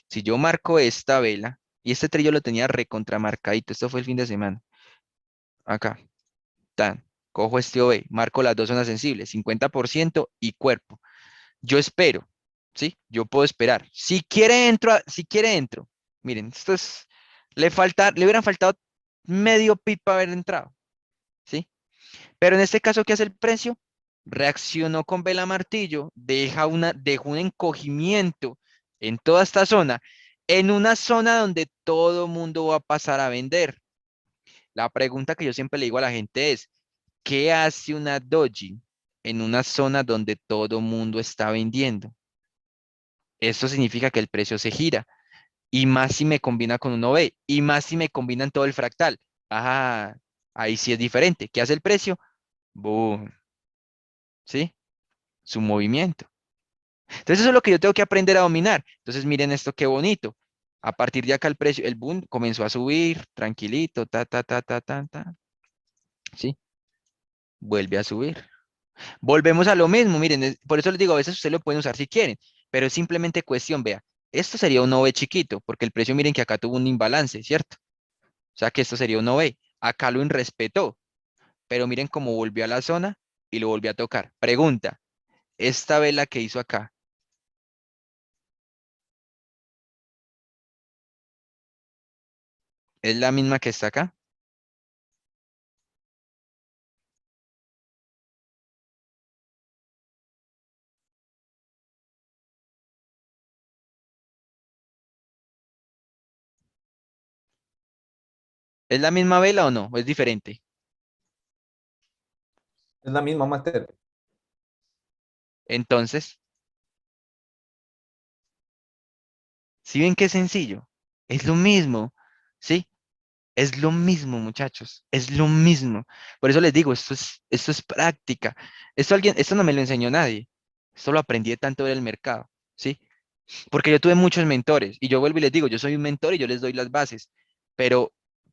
Si yo marco esta vela, y este trillo lo tenía recontramarcadito, esto fue el fin de semana, acá, tan, cojo este OB, marco las dos zonas sensibles, 50% y cuerpo. Yo espero, ¿sí? Yo puedo esperar. Si quiere entro. Miren, esto es, le hubieran faltado medio pip para haber entrado, ¿sí? Pero en este caso, ¿qué hace el precio? Reaccionó con vela martillo, dejó un encogimiento en toda esta zona, en una zona donde todo mundo va a pasar a vender. La pregunta que yo siempre le digo a la gente es, ¿qué hace una doji en una zona donde todo mundo está vendiendo? Esto significa que el precio se gira, y más si me combina con un OB, y más si me combina en todo el fractal. Ah, ahí sí es diferente. ¿Qué hace el precio? Boom, ¿sí? Su movimiento. Entonces eso es lo que yo tengo que aprender a dominar. Entonces miren esto qué bonito. A partir de acá el precio, el boom comenzó a subir, tranquilito, ¿sí? Vuelve a subir. Volvemos a lo mismo, miren, por eso les digo, a veces ustedes lo pueden usar si quieren, pero es simplemente cuestión, vea, esto sería un OB chiquito, porque el precio, miren que acá tuvo un imbalance, ¿cierto? O sea que esto sería un OB. Acá lo irrespetó, pero miren cómo volvió a la zona y lo volvió a tocar. Pregunta, esta vela que hizo acá, ¿es la misma que está acá? ¿Es la misma vela o no? ¿O es diferente? Es la misma materia. Entonces, ¿sí ven qué sencillo? Es lo mismo, ¿sí? Es lo mismo, muchachos, es lo mismo. Por eso les digo, esto es práctica. Esto no me lo enseñó nadie. Esto lo aprendí de tanto ver el mercado, ¿sí? Porque yo tuve muchos mentores y yo vuelvo y les digo, yo soy un mentor y yo les doy las bases, pero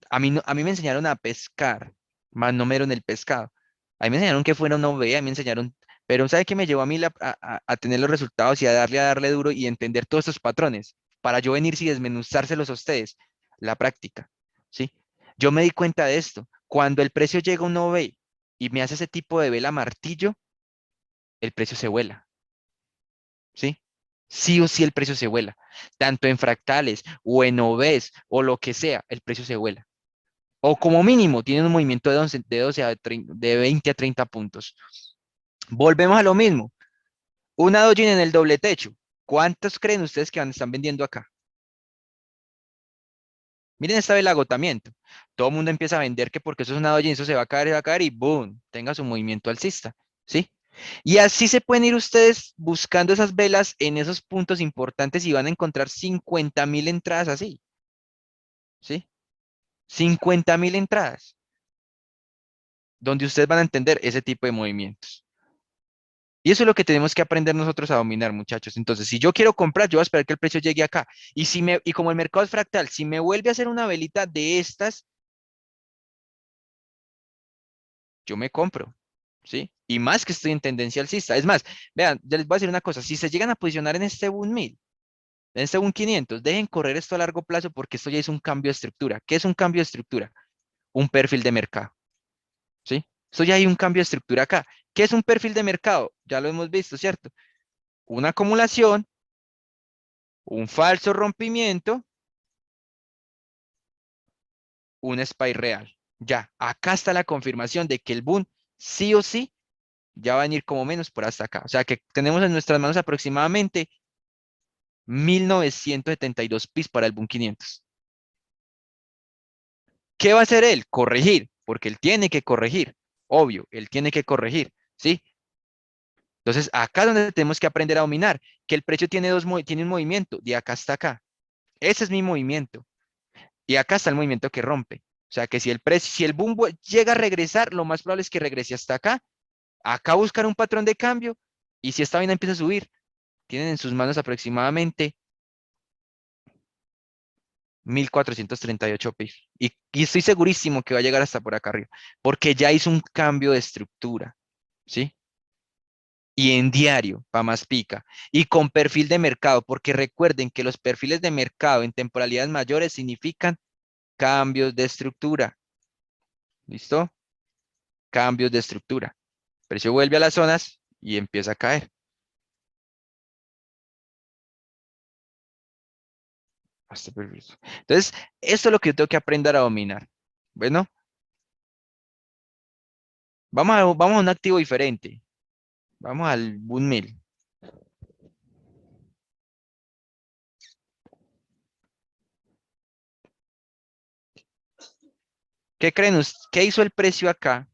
a mí me enseñaron a pescar, más no me dieron el pescado. A mí me enseñaron que fuera una OVE, a mí me enseñaron, pero ¿sabe qué me llevó a mí a tener los resultados y a darle duro y entender todos estos patrones para yo venir y desmenuzárselos a ustedes? La práctica, ¿sí? Yo me di cuenta de esto. Cuando el precio llega a un OVE y me hace ese tipo de vela martillo, el precio se vuela. ¿Sí? Sí o sí el precio se vuela. Tanto en fractales o en OVs o lo que sea, el precio se vuela. O como mínimo, tiene un movimiento de 12 a 30 de 20 a 30 puntos. Volvemos a lo mismo. Una Dojin en el doble techo. ¿Cuántos creen ustedes que están vendiendo acá? Miren esta vez el agotamiento. Todo el mundo empieza a vender que porque eso es una Dojin, eso se va a caer y ¡boom! Tenga su movimiento alcista. ¿Sí? Y así se pueden ir ustedes buscando esas velas en esos puntos importantes y van a encontrar 50.000 entradas así, ¿sí? 50.000 entradas, donde ustedes van a entender ese tipo de movimientos. Y eso es lo que tenemos que aprender nosotros a dominar, muchachos. Entonces, si yo quiero comprar, yo voy a esperar que el precio llegue acá. Y como el mercado es fractal, si me vuelve a hacer una velita de estas, yo me compro, ¿sí? Y más que estoy en tendencia alcista. Es más, vean, ya les voy a decir una cosa, si se llegan a posicionar en este 1000, en este 500, dejen correr esto a largo plazo porque esto ya es un cambio de estructura. ¿Qué es un cambio de estructura? Un perfil de mercado, ¿sí? Esto ya hay un cambio de estructura acá. ¿Qué es un perfil de mercado? Ya lo hemos visto, ¿cierto? Una acumulación, un falso rompimiento, un SPY real. Ya, acá está la confirmación de que el boom sí o sí ya va a venir como menos por hasta acá. O sea que tenemos en nuestras manos aproximadamente 1972 pis para el boom 500. ¿Qué va a hacer él? Corregir, porque él tiene que corregir. Obvio, él tiene que corregir, ¿sí? Entonces, acá es donde tenemos que aprender a dominar, que el precio tiene, tiene un movimiento, de acá hasta acá. Ese es mi movimiento. Y acá está el movimiento que rompe. O sea, que si el precio, si el boom llega a regresar, lo más probable es que regrese hasta acá. Acá buscar un patrón de cambio. Y si esta vaina empieza a subir, tienen en sus manos aproximadamente 1438 pip. Y estoy segurísimo que va a llegar hasta por acá arriba, porque ya hizo un cambio de estructura, ¿sí? Y en diario, para más pica. Y con perfil de mercado, porque recuerden que los perfiles de mercado en temporalidades mayores significan cambios de estructura. ¿Listo? Cambios de estructura. El precio vuelve a las zonas y empieza a caer. Entonces, esto es lo que yo tengo que aprender a dominar. Bueno, vamos a un activo diferente. Vamos al Boom 1000. ¿Qué creen? ¿Qué hizo el precio acá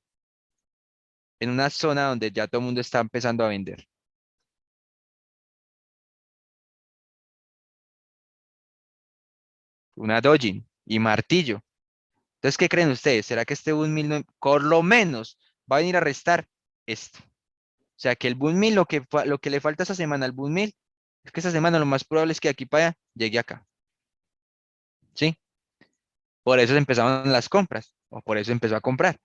en una zona donde ya todo el mundo está empezando a vender? Una Dojin y martillo. Entonces, ¿qué creen ustedes? ¿Será que este Boom 1000 por lo menos va a venir a restar esto? O sea, que el Boom 1000, lo que le falta esta semana al Boom 1000, es que esta semana lo más probable es que de aquí para allá llegue acá. ¿Sí? Por eso empezaron las compras, o por eso empezó a comprar.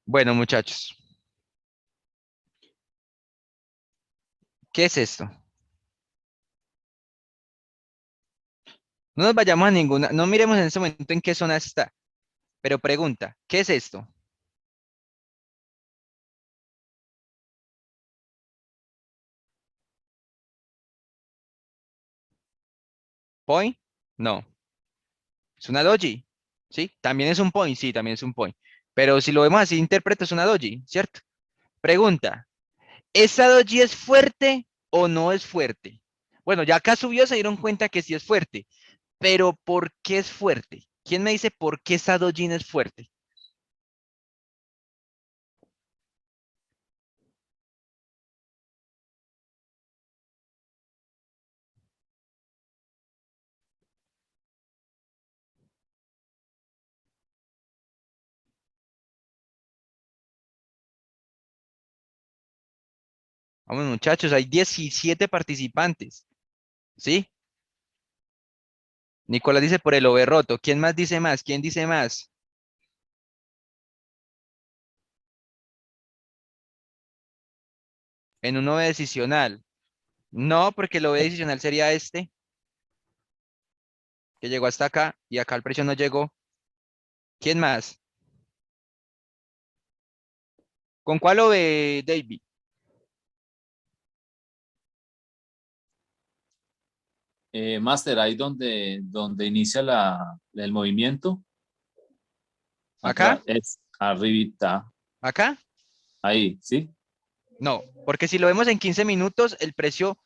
Bueno, muchachos, ¿qué es esto? No nos vayamos a ninguna, no miremos en ese momento en qué zona está, pero pregunta, ¿qué es esto? ¿Point? No, es una doji, ¿sí? También es un point, sí, también es un point. Pero si lo vemos así, interpreto, es una doji, ¿cierto? Pregunta, ¿esa doji es fuerte o no es fuerte? Bueno, ya acá subió, se dieron cuenta que sí es fuerte, pero ¿por qué es fuerte? ¿Quién me dice por qué esta dojin es fuerte? Vamos, muchachos, hay 17 participantes. ¿Sí? Nicolás dice por el over roto. ¿Quién más dice más? ¿Quién dice más? En un OV decisional. No, porque el OV decisional sería este, que llegó hasta acá y acá el precio no llegó. ¿Quién más? ¿Con cuál OV, David? Master, ahí donde inicia el movimiento, ¿Acá? es arribita, ¿Acá? ahí, ¿sí? No, porque si lo vemos en 15 minutos, el precio,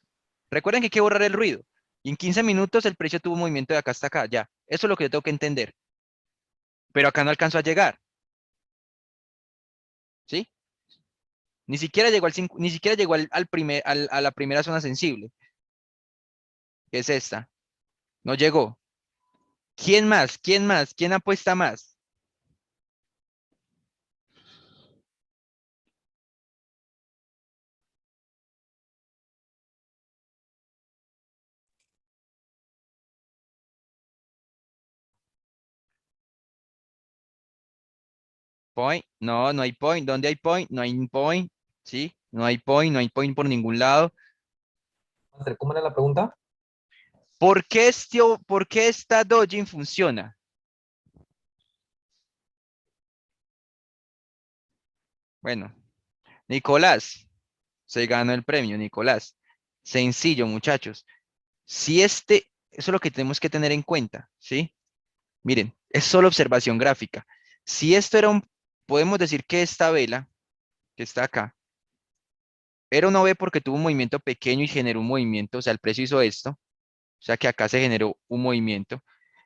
recuerden que hay que borrar el ruido. Y en 15 minutos el precio tuvo un movimiento de acá hasta acá, ya. Eso es lo que yo tengo que entender. Pero acá no alcanzó a llegar, ¿sí? Ni siquiera llegó ni siquiera llegó a la primera zona sensible, que es esta. No llegó. ¿Quién más? ¿Quién más? ¿Quién apuesta más? Point. No, no hay point. ¿Dónde hay point? No hay point. ¿Sí? No hay point, no hay point por ningún lado. Master, ¿cómo era la pregunta? ¿Por qué esta Dojin funciona? Bueno, Nicolás se ganó el premio, Nicolás. Sencillo, muchachos. Si eso es lo que tenemos que tener en cuenta, ¿sí? Miren, es solo observación gráfica. Si esto era podemos decir que esta vela, que está acá, era una V porque tuvo un movimiento pequeño y generó un movimiento, o sea, el precio hizo esto, o sea que acá se generó un movimiento.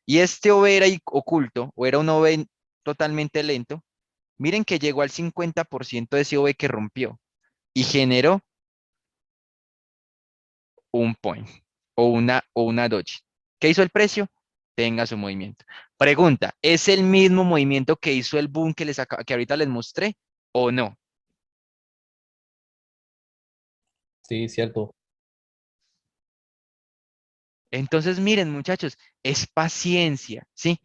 Y este OV era oculto, o era un OV totalmente lento. Miren que llegó al 50% de ese OV que rompió y generó un point o una doji. ¿Qué hizo el precio? Tenga su movimiento. Pregunta, ¿es el mismo movimiento que hizo el boom que ahorita les mostré o no? Sí, cierto. Entonces, miren, muchachos, es paciencia, ¿sí?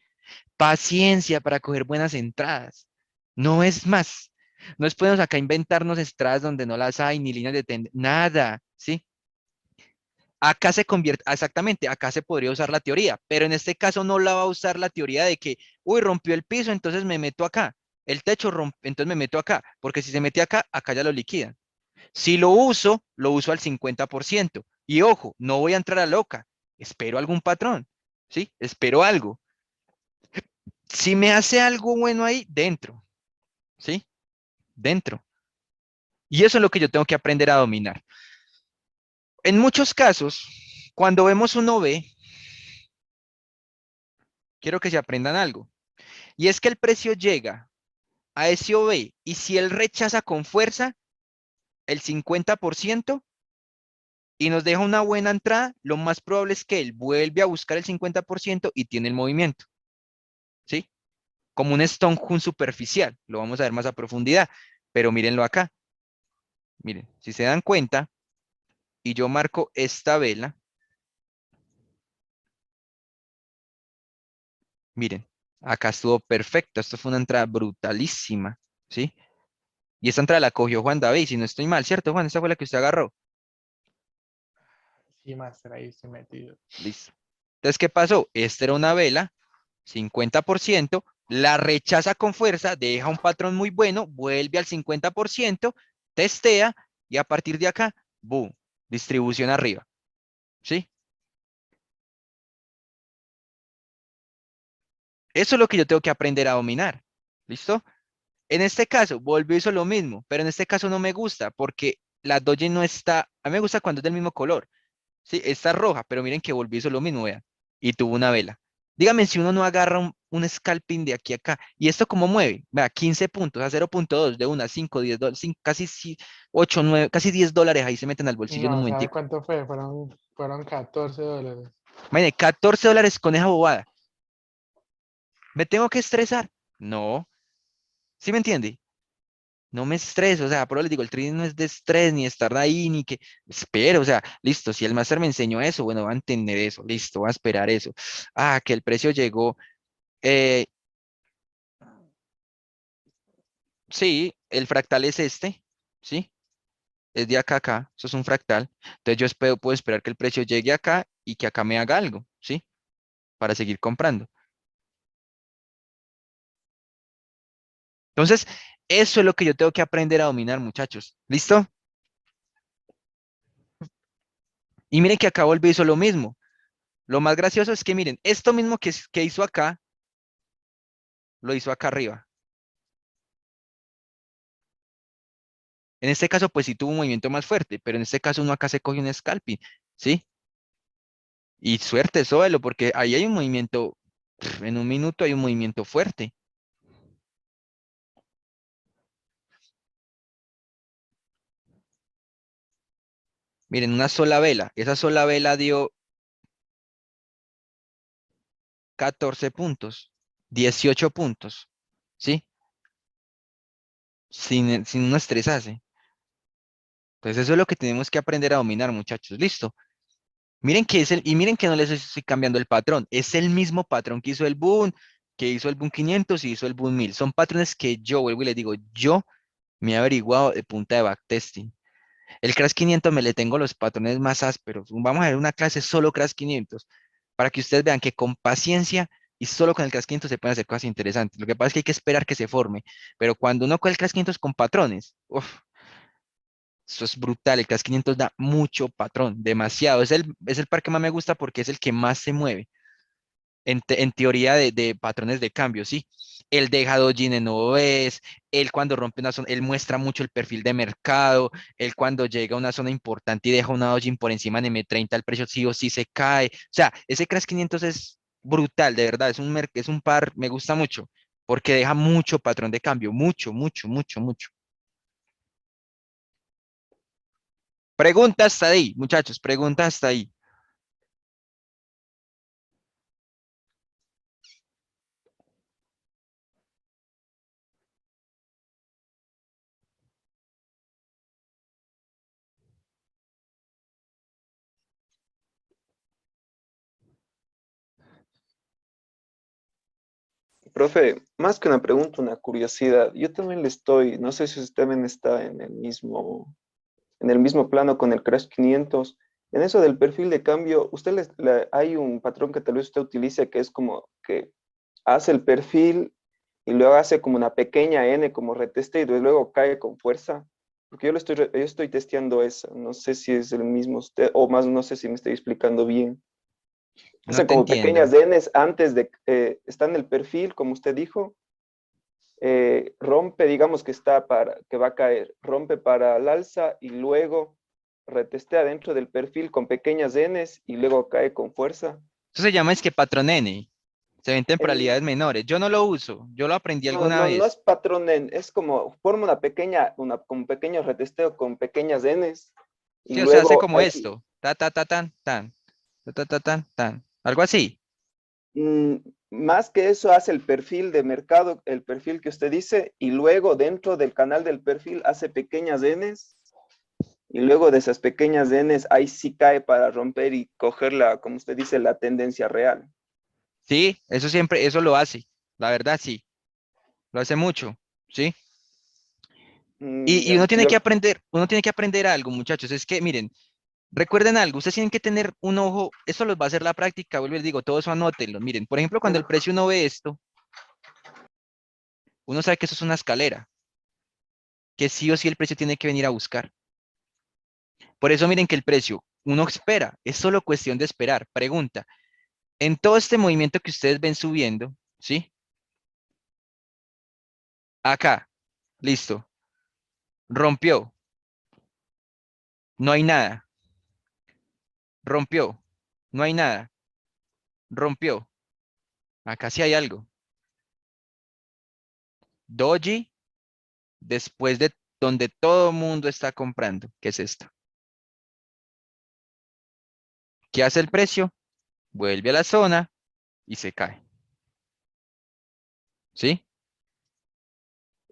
Paciencia para coger buenas entradas. No es más. No es podemos acá inventarnos entradas donde no las hay, ni líneas de tendencia, nada, ¿sí? Acá se convierte, exactamente, acá se podría usar la teoría, pero en este caso no la va a usar la teoría de que, uy, rompió el piso, entonces me meto acá. El techo rompe, entonces me meto acá, porque si se mete acá, acá ya lo liquidan. Si lo uso al 50%. Y ojo, no voy a entrar a loca, espero algún patrón, ¿sí? Espero algo. Si me hace algo bueno ahí, dentro, ¿sí? Dentro. Y eso es lo que yo tengo que aprender a dominar. En muchos casos, cuando vemos un OV, quiero que se aprendan algo. Y es que el precio llega a ese OV y si él rechaza con fuerza el 50% y nos deja una buena entrada, lo más probable es que él vuelve a buscar el 50% y tiene el movimiento, ¿sí? Como un Stonehenge superficial, lo vamos a ver más a profundidad, pero mírenlo acá, miren, si se dan cuenta y yo marco esta vela, miren, acá estuvo perfecto, esto fue una entrada brutalísima, ¿sí? Y esta entrada la cogió Juan David, si no estoy mal, ¿cierto, Juan? Esta fue la que usted agarró. Sí, Master, ahí estoy metido. Listo. Entonces, ¿qué pasó? Esta era una vela, 50%, la rechaza con fuerza, deja un patrón muy bueno, vuelve al 50%, testea y a partir de acá, boom, distribución arriba. ¿Sí? Eso es lo que yo tengo que aprender a dominar. ¿Listo? En este caso, volvió y hizo lo mismo, pero en este caso no me gusta porque la doji no está, a mí me gusta cuando es del mismo color. Sí, está roja, pero miren que volvió y hizo lo mismo, vean. Y tuvo una vela. Dígame si uno no agarra un scalping de aquí a acá. ¿Y esto cómo mueve? Vea, 15 puntos a 0,2 de una, 5, 10 dólares, casi 8, 9, casi 10 dólares ahí se meten al bolsillo en un No, ¿sabe momentico. cuánto fue? Fueron $14. Imagínate, 14 dólares con esa bobada. ¿Me tengo que estresar? No. ¿Sí me entiende? No me estreso, o sea, por eso les digo, el trading no es de estrés, ni estar ahí, ni que espero, o sea, listo, si el máster me enseñó eso, bueno, va a entender eso, listo, va a esperar eso. Ah, que el precio llegó, eh, sí, el fractal es este, ¿sí? Es de acá a acá, eso es un fractal. Entonces yo puedo esperar que el precio llegue acá y que acá me haga algo, ¿sí? Para seguir comprando. Entonces, eso es lo que yo tengo que aprender a dominar, muchachos. ¿Listo? Y miren que acá volví hizo lo mismo. Lo más gracioso es que miren, esto mismo que hizo acá, lo hizo acá arriba. En este caso, pues sí tuvo un movimiento más fuerte, pero en este caso uno acá se coge un scalping, ¿sí? Y suerte, suelo, porque ahí hay un movimiento, en un minuto hay un movimiento fuerte. Miren, una sola vela, esa sola vela dio 14 puntos, 18 puntos, ¿sí? Sin uno estresarse. Entonces eso es lo que tenemos que aprender a dominar, muchachos. Listo. Miren que y miren que no les estoy cambiando el patrón. Es el mismo patrón que hizo el Boom 500 y hizo el Boom 1000. Son patrones que yo, vuelvo y les digo, yo me he averiguado de punta de backtesting. El Crash 500 me le tengo los patrones más ásperos. Vamos a ver una clase solo Crash 500 para que ustedes vean que con paciencia y solo con el Crash 500 se pueden hacer cosas interesantes. Lo que pasa es que hay que esperar que se forme. Pero cuando uno coge el Crash 500 con patrones, uf, eso es brutal. El Crash 500 da mucho patrón, demasiado. Es el par que más me gusta porque es el que más se mueve en teoría de patrones de cambio, ¿sí? Él deja dojin en OVs, él cuando rompe una zona, él muestra mucho el perfil de mercado, él cuando llega a una zona importante y deja una dojin por encima de M30, el precio sí o sí se cae. O sea, ese Crash 500 es brutal, de verdad, es un par, me gusta mucho, porque deja mucho patrón de cambio, mucho, mucho, mucho, mucho. Pregunta hasta ahí, muchachos, pregunta hasta ahí. Profe, más que una pregunta, una curiosidad. Yo también le estoy, no sé si usted también está en el mismo plano con el Crash 500. En eso del perfil de cambio, hay un patrón que tal vez usted utilice que es como que hace el perfil y luego hace como una pequeña N como reteste y luego cae con fuerza. Porque yo estoy testeando eso. No sé si es el mismo usted, o más no sé si me estoy explicando bien. No Hace te como pequeñas entiendo. Ns antes de, está en el perfil, como usted dijo, rompe, digamos que va a caer, rompe para el alza y luego retestea dentro del perfil con pequeñas Ns y luego cae con fuerza. Eso se llama es que patrón N. Se ven En- temporalidades menores. Yo no lo uso, yo lo aprendí no, alguna no es vez. patrón N, es como forma con pequeño retesteo con pequeñas Ns y Sí, o sea, hace luego como esto. Ta, ta, ta, tan, tan. Ta, ta, ta, tan, tan. Algo así. mm, más que eso hace el perfil de mercado, el perfil que usted dice, y luego dentro del canal del perfil hace pequeñas Ns. Y luego de esas pequeñas Ns, ahí sí cae para romper y coger como usted dice, la tendencia real. Sí, eso siempre, eso lo hace. La verdad, sí. Lo hace mucho. ¿Sí? Y Ya, uno tiene que aprender algo, muchachos. Es que, miren, recuerden algo, ustedes tienen que tener un ojo, eso los va a hacer la práctica, vuelvo y les digo, todo eso anótenlo. Miren, por ejemplo, cuando el ajá, precio uno ve esto, uno sabe que eso es una escalera, que sí o sí el precio tiene que venir a buscar. Por eso miren que el precio, uno espera, es solo cuestión de esperar. Pregunta, en todo este movimiento que ustedes ven subiendo, ¿sí? Acá, listo, rompió, no hay nada, rompió, no hay nada, rompió, acá sí hay algo. Doji después de donde todo el mundo está comprando. ¿Qué es esto? ¿Qué hace el precio? Vuelve a la zona y se cae. ¿Sí?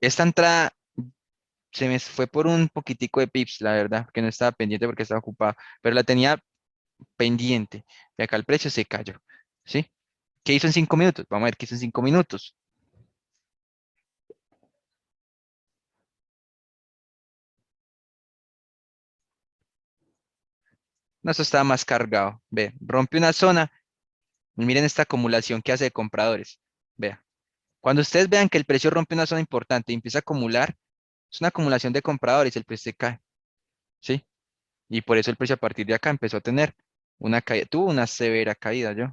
Esta entrada se me fue por un poquitico de pips, la verdad, que no estaba pendiente porque estaba ocupado, pero la tenía pendiente. Y acá el precio se cayó. ¿Sí? ¿Qué hizo en 5 minutos? Vamos a ver qué hizo en 5 minutos. No, eso estaba más cargado. Ve, rompe una zona. Y miren esta acumulación que hace de compradores. Vea. Cuando ustedes vean que el precio rompe una zona importante y empieza a acumular, es una acumulación de compradores, el precio se cae. ¿Sí? Y por eso el precio a partir de acá empezó a tener una caída. Tuvo una severa caída, yo.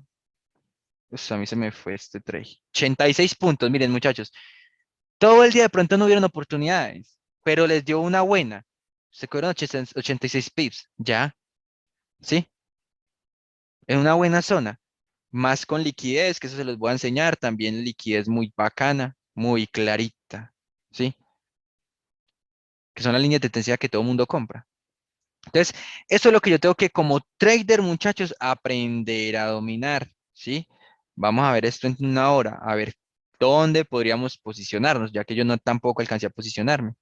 Pues a mí se me fue este trade. 86 puntos, miren muchachos. Todo el día de pronto no hubieron oportunidades, pero les dio una buena. Se cobraron 86 pips, ya, ¿sí? En una buena zona. Más con liquidez, que eso se los voy a enseñar. También liquidez muy bacana, muy clarita, ¿sí? Que son la línea de tendencia que todo el mundo compra. Entonces, eso es lo que yo tengo que como trader, muchachos, aprender a dominar, ¿sí? Vamos a ver esto en una hora, a ver dónde podríamos posicionarnos, ya que yo no tampoco alcancé a posicionarme.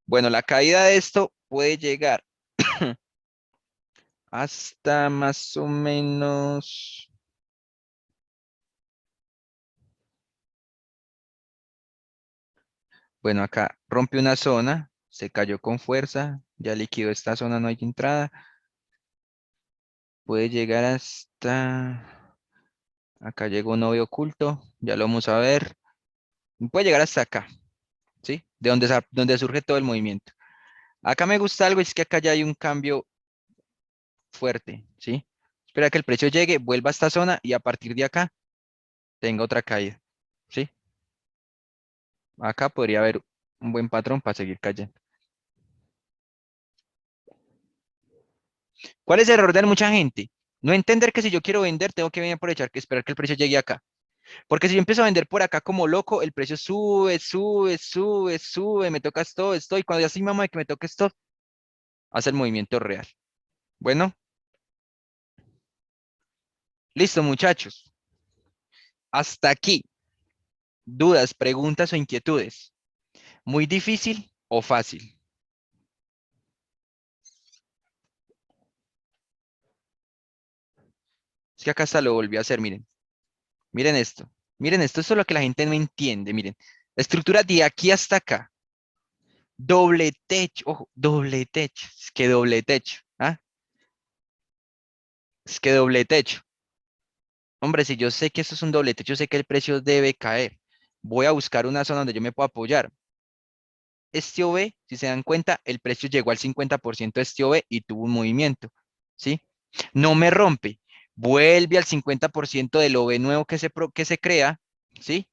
Bueno, la caída de esto puede llegar hasta más o menos, bueno, acá rompe una zona, se cayó con fuerza, ya liquidó esta zona, no hay entrada, puede llegar hasta, acá llegó un novio oculto, ya lo vamos a ver, puede llegar hasta acá, ¿sí? De donde, donde surge todo el movimiento. Acá me gusta algo, es que acá ya hay un cambio fuerte, ¿sí? Espera que el precio llegue, vuelva a esta zona y a partir de acá tenga otra caída, ¿sí? Acá podría haber un buen patrón para seguir cayendo. ¿Cuál es el error de mucha gente? No entender que si yo quiero vender, tengo que venir por echar que esperar que el precio llegue acá. Porque si yo empiezo a vender por acá como loco, el precio sube, sube, sube, sube, me toca esto, esto, y cuando ya estoy mamá de que me toque esto, hace el movimiento real. Bueno, listo, muchachos. Hasta aquí. ¿Dudas, preguntas o inquietudes? ¿Muy difícil o fácil? Es que acá hasta lo volví a hacer, miren. Miren esto. Miren esto, esto es lo que la gente no entiende, miren. La estructura de aquí hasta acá. Doble techo, ojo, doble techo. Es que doble techo, ¿ah? Es que doble techo. Hombre, si yo sé que esto es un doble techo, yo sé que el precio debe caer. Voy a buscar una zona donde yo me pueda apoyar. Este OV, si se dan cuenta, el precio llegó al 50% de este OV y tuvo un movimiento, ¿sí? No me rompe. Vuelve al 50% del OV nuevo que se crea, ¿sí?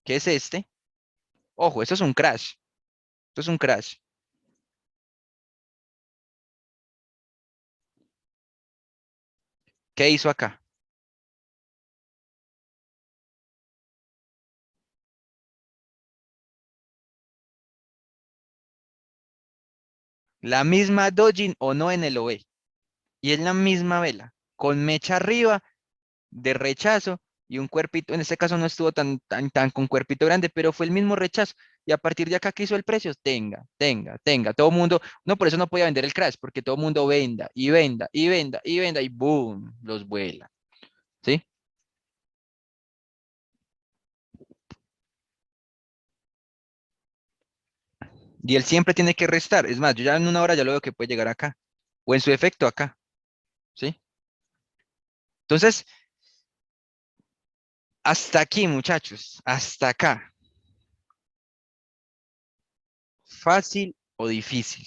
¿Qué es este? Ojo, eso es un crash. Esto es un crash. ¿Qué hizo acá? La misma Dojin o no en el OE. Y es la misma vela, con mecha arriba de rechazo y un cuerpito, en este caso no estuvo tan con cuerpito grande, pero fue el mismo rechazo. Y a partir de acá, ¿qué hizo el precio? Tenga, tenga, tenga. Todo el mundo, no, por eso no podía vender el crash, porque todo el mundo venda y venda y venda y venda y boom, los vuela. ¿Sí? Y él siempre tiene que restar. Es más, yo ya en una hora ya lo veo que puede llegar acá. O en su efecto acá. ¿Sí? Entonces, hasta aquí, muchachos. Hasta acá. ¿Fácil o difícil?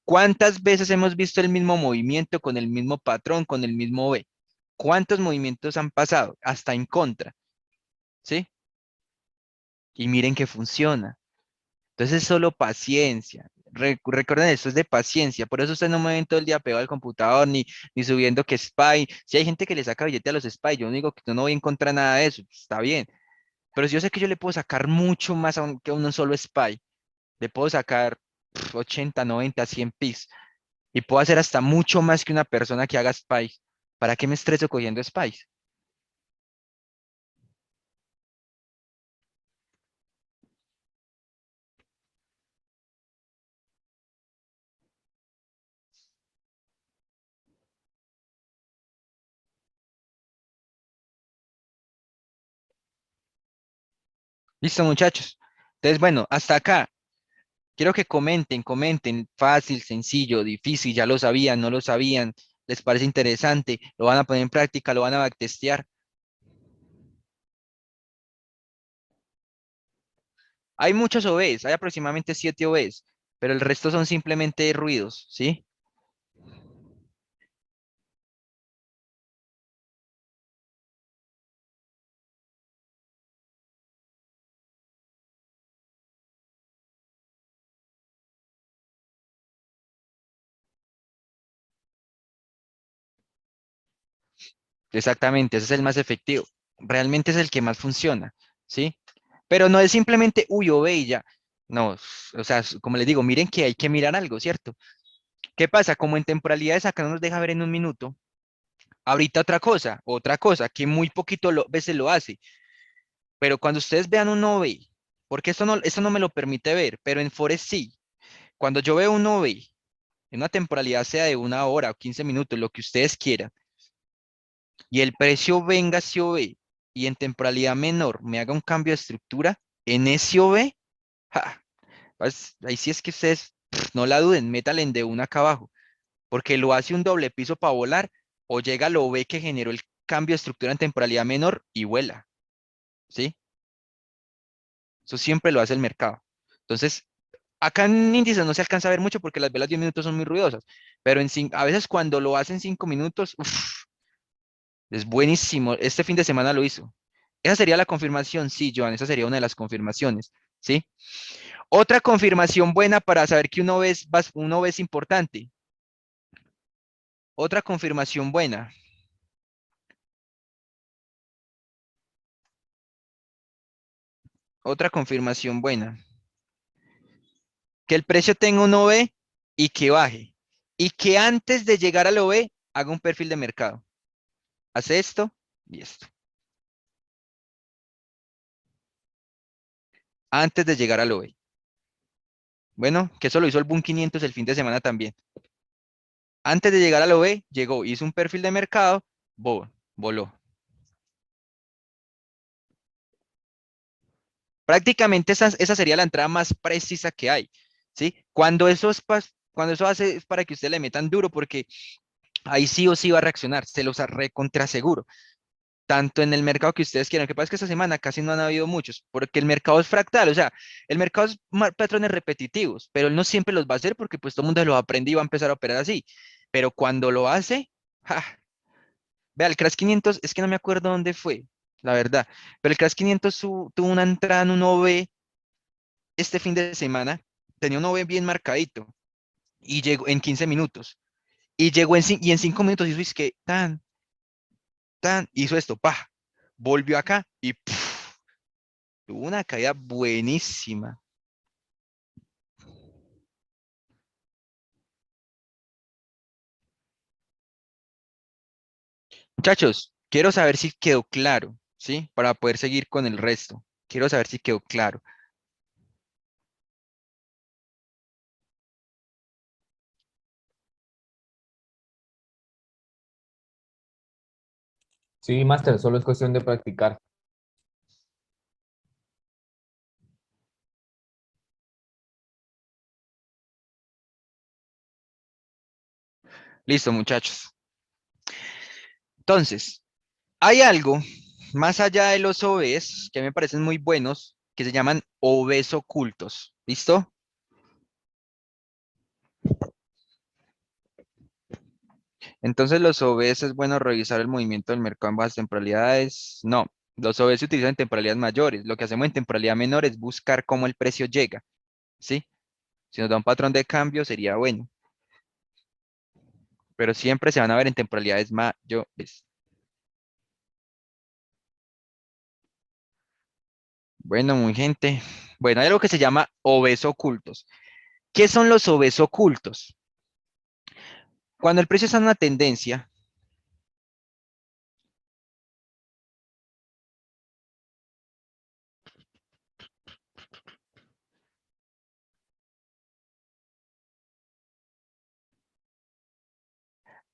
¿Cuántas veces hemos visto el mismo movimiento con el mismo patrón, con el mismo B? ¿Cuántos movimientos han pasado? Hasta en contra, ¿sí? Y miren que funciona. Entonces, solo paciencia. Recuerden, esto es de paciencia, por eso ustedes no mueven todo el día pegado al computador ni subiendo que SPY. Si hay gente que le saca billete a los SPY, yo no digo que yo no voy en contra de nada de eso, pues, está bien. Pero si yo sé que yo le puedo sacar mucho más que a un solo SPY, le puedo sacar 80, 90, 100 pics y puedo hacer hasta mucho más que una persona que haga SPY. ¿Para qué me estreso cogiendo SPY? Listo, muchachos. Entonces, bueno, hasta acá. Quiero que comenten, fácil, sencillo, difícil, ya lo sabían, no lo sabían, les parece interesante, lo van a poner en práctica, lo van a backtestear. Hay muchos OBs, hay aproximadamente 7 OBs, pero el resto son simplemente ruidos, ¿sí? Exactamente, ese es el más efectivo. Realmente es el que más funciona, ¿sí? Pero no es simplemente, uy, OB y ya. No, o sea, como les digo, miren que hay que mirar algo, ¿cierto? ¿Qué pasa? Como en temporalidades acá no nos deja ver en un minuto. Ahorita otra cosa, que muy poquito veces lo hace. Pero cuando ustedes vean un OB, porque esto no me lo permite ver, pero en Forex sí. Cuando yo veo un OB en una temporalidad sea de 1 hora o 15 minutos, lo que ustedes quieran, y el precio venga ese OB y en temporalidad menor me haga un cambio de estructura en ese OB, ja, ahí sí es que ustedes no la duden, métale de una acá abajo, porque lo hace un doble piso para volar o llega al OB que generó el cambio de estructura en temporalidad menor y vuela, ¿sí? Eso siempre lo hace el mercado. Entonces, acá en índices no se alcanza a ver mucho porque las velas 10 minutos son muy ruidosas, pero a veces cuando lo hacen 5 minutos, uf, es buenísimo. Este fin de semana lo hizo. Esa sería la confirmación, sí, Joan, esa sería una de las confirmaciones, ¿sí? Otra confirmación buena para saber que uno es importante. Otra confirmación buena. Otra confirmación buena. Que el precio tenga un OV y que baje. Y que antes de llegar al OV haga un perfil de mercado. Hace esto y esto. Antes de llegar al OV. Bueno, que eso lo hizo el Boom 500 el fin de semana también. Antes de llegar al OV, llegó, hizo un perfil de mercado, voló. Prácticamente esa sería la entrada más precisa que hay, ¿sí? Cuando eso hace es para que usted le metan duro, porque ahí sí o sí va a reaccionar, se los recontra seguro. Tanto en el mercado que ustedes quieran. Lo que pasa es que esta semana casi no han habido muchos, porque el mercado es fractal, o sea, el mercado es patrones repetitivos, pero él no siempre los va a hacer porque pues todo el mundo lo aprende y va a empezar a operar así. Pero cuando lo hace, ¡ja! Vea, el Crash 500, es que no me acuerdo dónde fue, la verdad, pero el Crash 500 tuvo una entrada en un OV este fin de semana, tenía un OV bien marcadito y llegó en 15 minutos. Y llegó y en 5 minutos hizo es que hizo esto, pa, volvió acá y puf, tuvo una caída buenísima. Muchachos, quiero saber si quedó claro, ¿sí? Para poder seguir con el resto. Quiero saber si quedó claro. Sí, Master, solo es cuestión de practicar. Listo, muchachos. Entonces, hay algo más allá de los OVs que me parecen muy buenos, que se llaman OVs ocultos. ¿Listo? Entonces, los OVs es bueno revisar el movimiento del mercado en bajas temporalidades. No, los OVs se utilizan en temporalidades mayores. Lo que hacemos en temporalidad menor es buscar cómo el precio llega. ¿Sí? Si nos da un patrón de cambio, sería bueno. Pero siempre se van a ver en temporalidades mayores. Bueno, muy gente. Bueno, hay algo que se llama obeso ocultos. ¿Qué son los obeso ocultos? Cuando el precio está en una tendencia,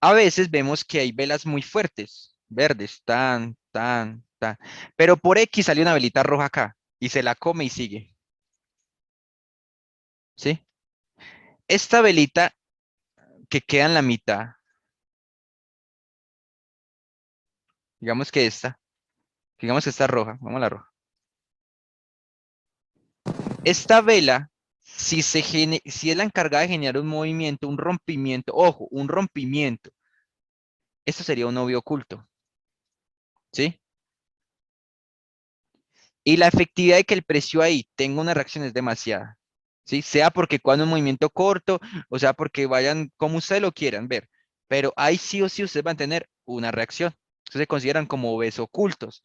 a veces vemos que hay velas muy fuertes, verdes, tan. Pero por X sale una velita roja acá y se la come y sigue. ¿Sí? Esta velita que queda en la mitad, digamos que digamos que está roja, vamos a la roja. Esta vela, si es la encargada de generar un movimiento, un rompimiento, ojo, un rompimiento, esto sería un novio oculto, ¿sí? Y la efectividad de que el precio ahí tenga una reacción es demasiada, ¿sí? Sea porque cuando un movimiento corto, o sea porque vayan como ustedes lo quieran ver, pero ahí sí o sí ustedes van a tener una reacción. Entonces se consideran como ves ocultos,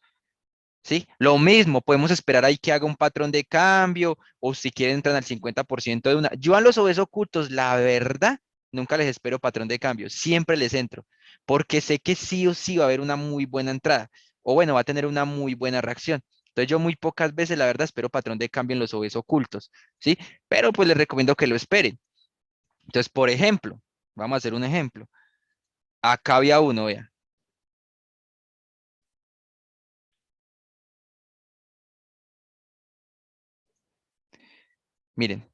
¿sí? Lo mismo, podemos esperar ahí que haga un patrón de cambio o si quieren entran al 50% de una. Yo a los OVs ocultos, la verdad, nunca les espero patrón de cambio, siempre les entro, porque sé que sí o sí va a haber una muy buena entrada o bueno, va a tener una muy buena reacción. Entonces yo muy pocas veces, la verdad, espero patrón de cambio en los OVs ocultos, ¿sí? Pero pues les recomiendo que lo esperen. Entonces, por ejemplo, vamos a hacer un ejemplo. Acá había uno, vea. Miren,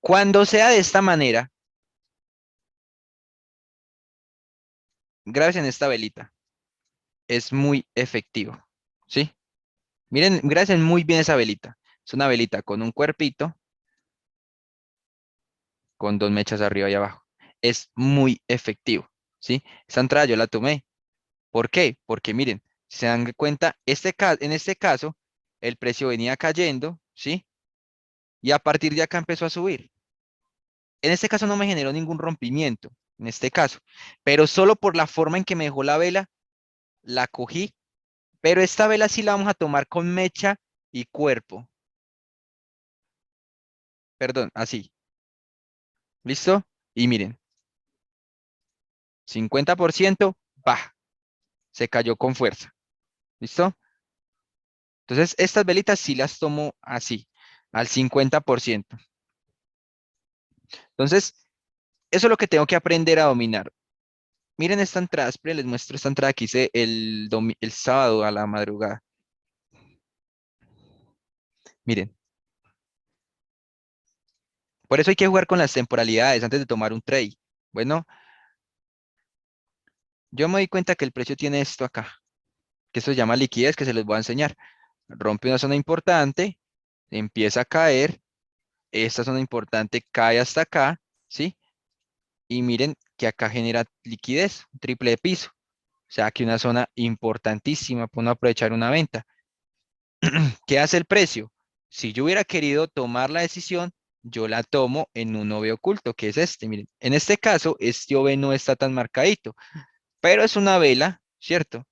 cuando sea de esta manera, grábense en esta velita. Es muy efectivo, ¿sí? Miren, gracias muy bien esa velita. Es una velita con un cuerpito, con dos mechas arriba y abajo. Es muy efectivo, ¿sí? Esa entrada yo la tomé. ¿Por qué? Porque miren, si se dan cuenta, en este caso, el precio venía cayendo, ¿sí? Y a partir de acá empezó a subir. En este caso no me generó ningún rompimiento, en este caso, pero solo por la forma en que me dejó la vela, la cogí, pero esta vela sí la vamos a tomar con mecha y cuerpo. Perdón, así. ¿Listo? Y miren, 50%, ¡bah! Se cayó con fuerza. ¿Listo? Entonces, estas velitas sí las tomo así, al 50%. Entonces, eso es lo que tengo que aprender a dominar. Miren esta entrada, esperen, les muestro esta entrada que hice el sábado a la madrugada. Miren, por eso hay que jugar con las temporalidades antes de tomar un trade. Bueno, yo me di cuenta que el precio tiene esto acá, que eso se llama liquidez, que se les voy a enseñar. Rompe una zona importante, empieza a caer, esta zona importante cae hasta acá, ¿sí? Y miren que acá genera liquidez, un triple de piso. O sea, aquí una zona importantísima para uno aprovechar una venta. ¿Qué hace el precio? Si yo hubiera querido tomar la decisión, yo la tomo en un OV oculto, que es este. Miren, en este caso, este OV no está tan marcadito, pero es una vela, ¿cierto?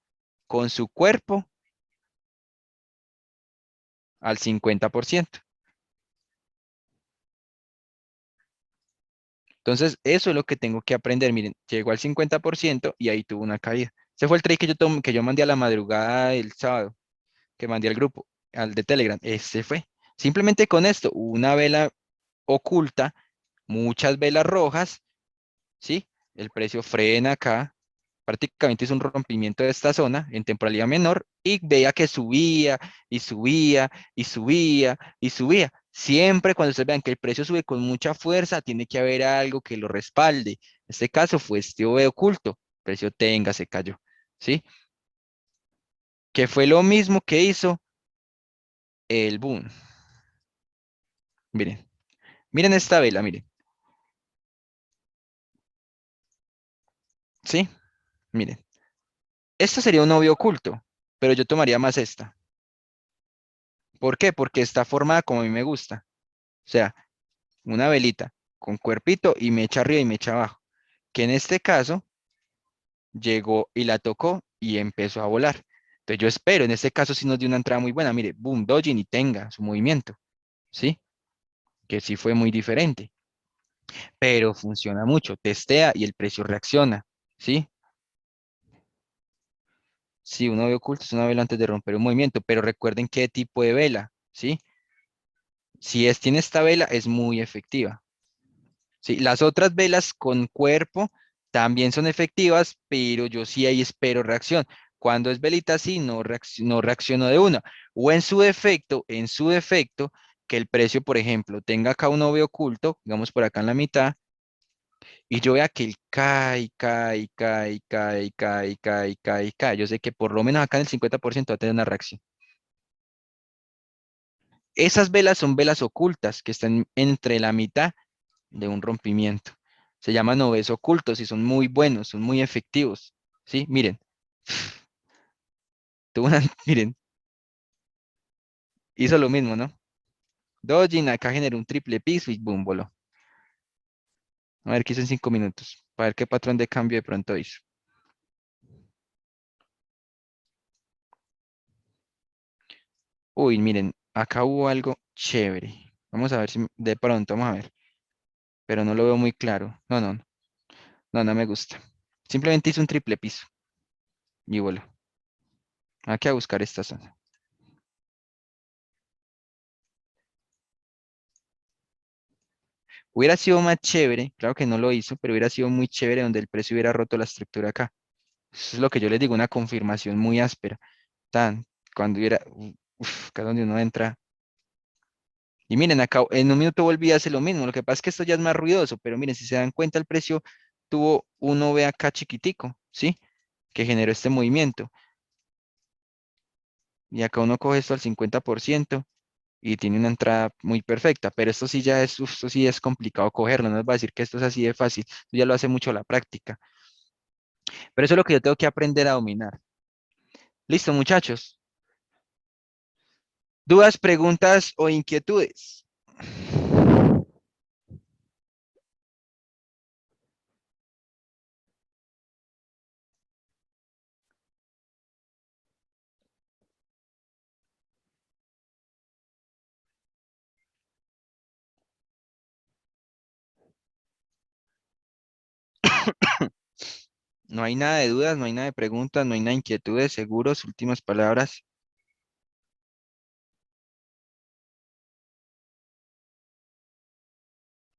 Con su cuerpo al 50%. Entonces, eso es lo que tengo que aprender. Miren, llegó al 50% y ahí tuvo una caída. Ese fue el trade que yo mandé a la madrugada el sábado, que mandé al grupo, al de Telegram. Ese fue. Simplemente con esto, una vela oculta, muchas velas rojas, ¿sí? El precio frena acá. Prácticamente es un rompimiento de esta zona en temporalidad menor y veía que subía y subía y subía y subía. Siempre cuando ustedes vean que el precio sube con mucha fuerza, tiene que haber algo que lo respalde. En este caso fue este OV oculto. El precio tenga, se cayó. ¿Sí? Que fue lo mismo que hizo el boom. Miren, miren esta vela, miren. ¿Sí? Miren. Esta sería un OV oculto, pero yo tomaría más esta. ¿Por qué? Porque está formada como a mí me gusta. O sea, una velita con cuerpito y mecha arriba y mecha abajo. Que en este caso llegó y la tocó y empezó a volar. Entonces yo espero, en este caso sí nos dio una entrada muy buena. Mire, boom, dojin y tenga su movimiento, ¿sí? Que sí fue muy diferente, pero funciona mucho. Testea y el precio reacciona, ¿sí? Sí, uno ve oculto es una vela antes de romper un movimiento, pero recuerden qué tipo de vela, ¿sí? Si tiene esta vela, es muy efectiva. Sí, las otras velas con cuerpo también son efectivas, pero yo sí ahí espero reacción. Cuando es velita así, no reacciono de una. O en su defecto, que el precio, por ejemplo, tenga acá un OV oculto, digamos por acá en la mitad, y yo vea que el cae. Yo sé que por lo menos acá en el 50% va a tener una reacción. Esas velas son velas ocultas que están entre la mitad de un rompimiento. Se llaman OVs ocultos y son muy buenos, son muy efectivos. ¿Sí? Miren, miren, hizo lo mismo, ¿no? Dojin acá generó un triple piso y boom, voló. A ver qué hizo en 5 minutos. Para ver qué patrón de cambio de pronto hizo. Uy, miren, acá hubo algo chévere. Vamos a ver si de pronto, vamos a ver. Pero no lo veo muy claro. No me gusta. Simplemente hizo un triple piso y voló. Aquí a buscar esta zona. Hubiera sido más chévere, claro que no lo hizo, pero hubiera sido muy chévere donde el precio hubiera roto la estructura acá. Eso es lo que yo les digo, una confirmación muy áspera. Tan, cuando hubiera, acá donde uno entra. Y miren, acá en un minuto volví a hacer lo mismo. Lo que pasa es que esto ya es más ruidoso, pero miren, si se dan cuenta, el precio tuvo uno ve acá chiquitico, ¿sí? Que generó este movimiento. Y acá uno coge esto al 50% y tiene una entrada muy perfecta, pero esto sí ya es, esto sí es complicado cogerlo, no les voy a decir que esto es así de fácil, esto ya lo hace mucho la práctica, pero eso es lo que yo tengo que aprender a dominar. Listo, muchachos. ¿Dudas, preguntas o inquietudes? No hay nada de dudas, no hay nada de preguntas, no hay nada de inquietudes, seguros, últimas palabras.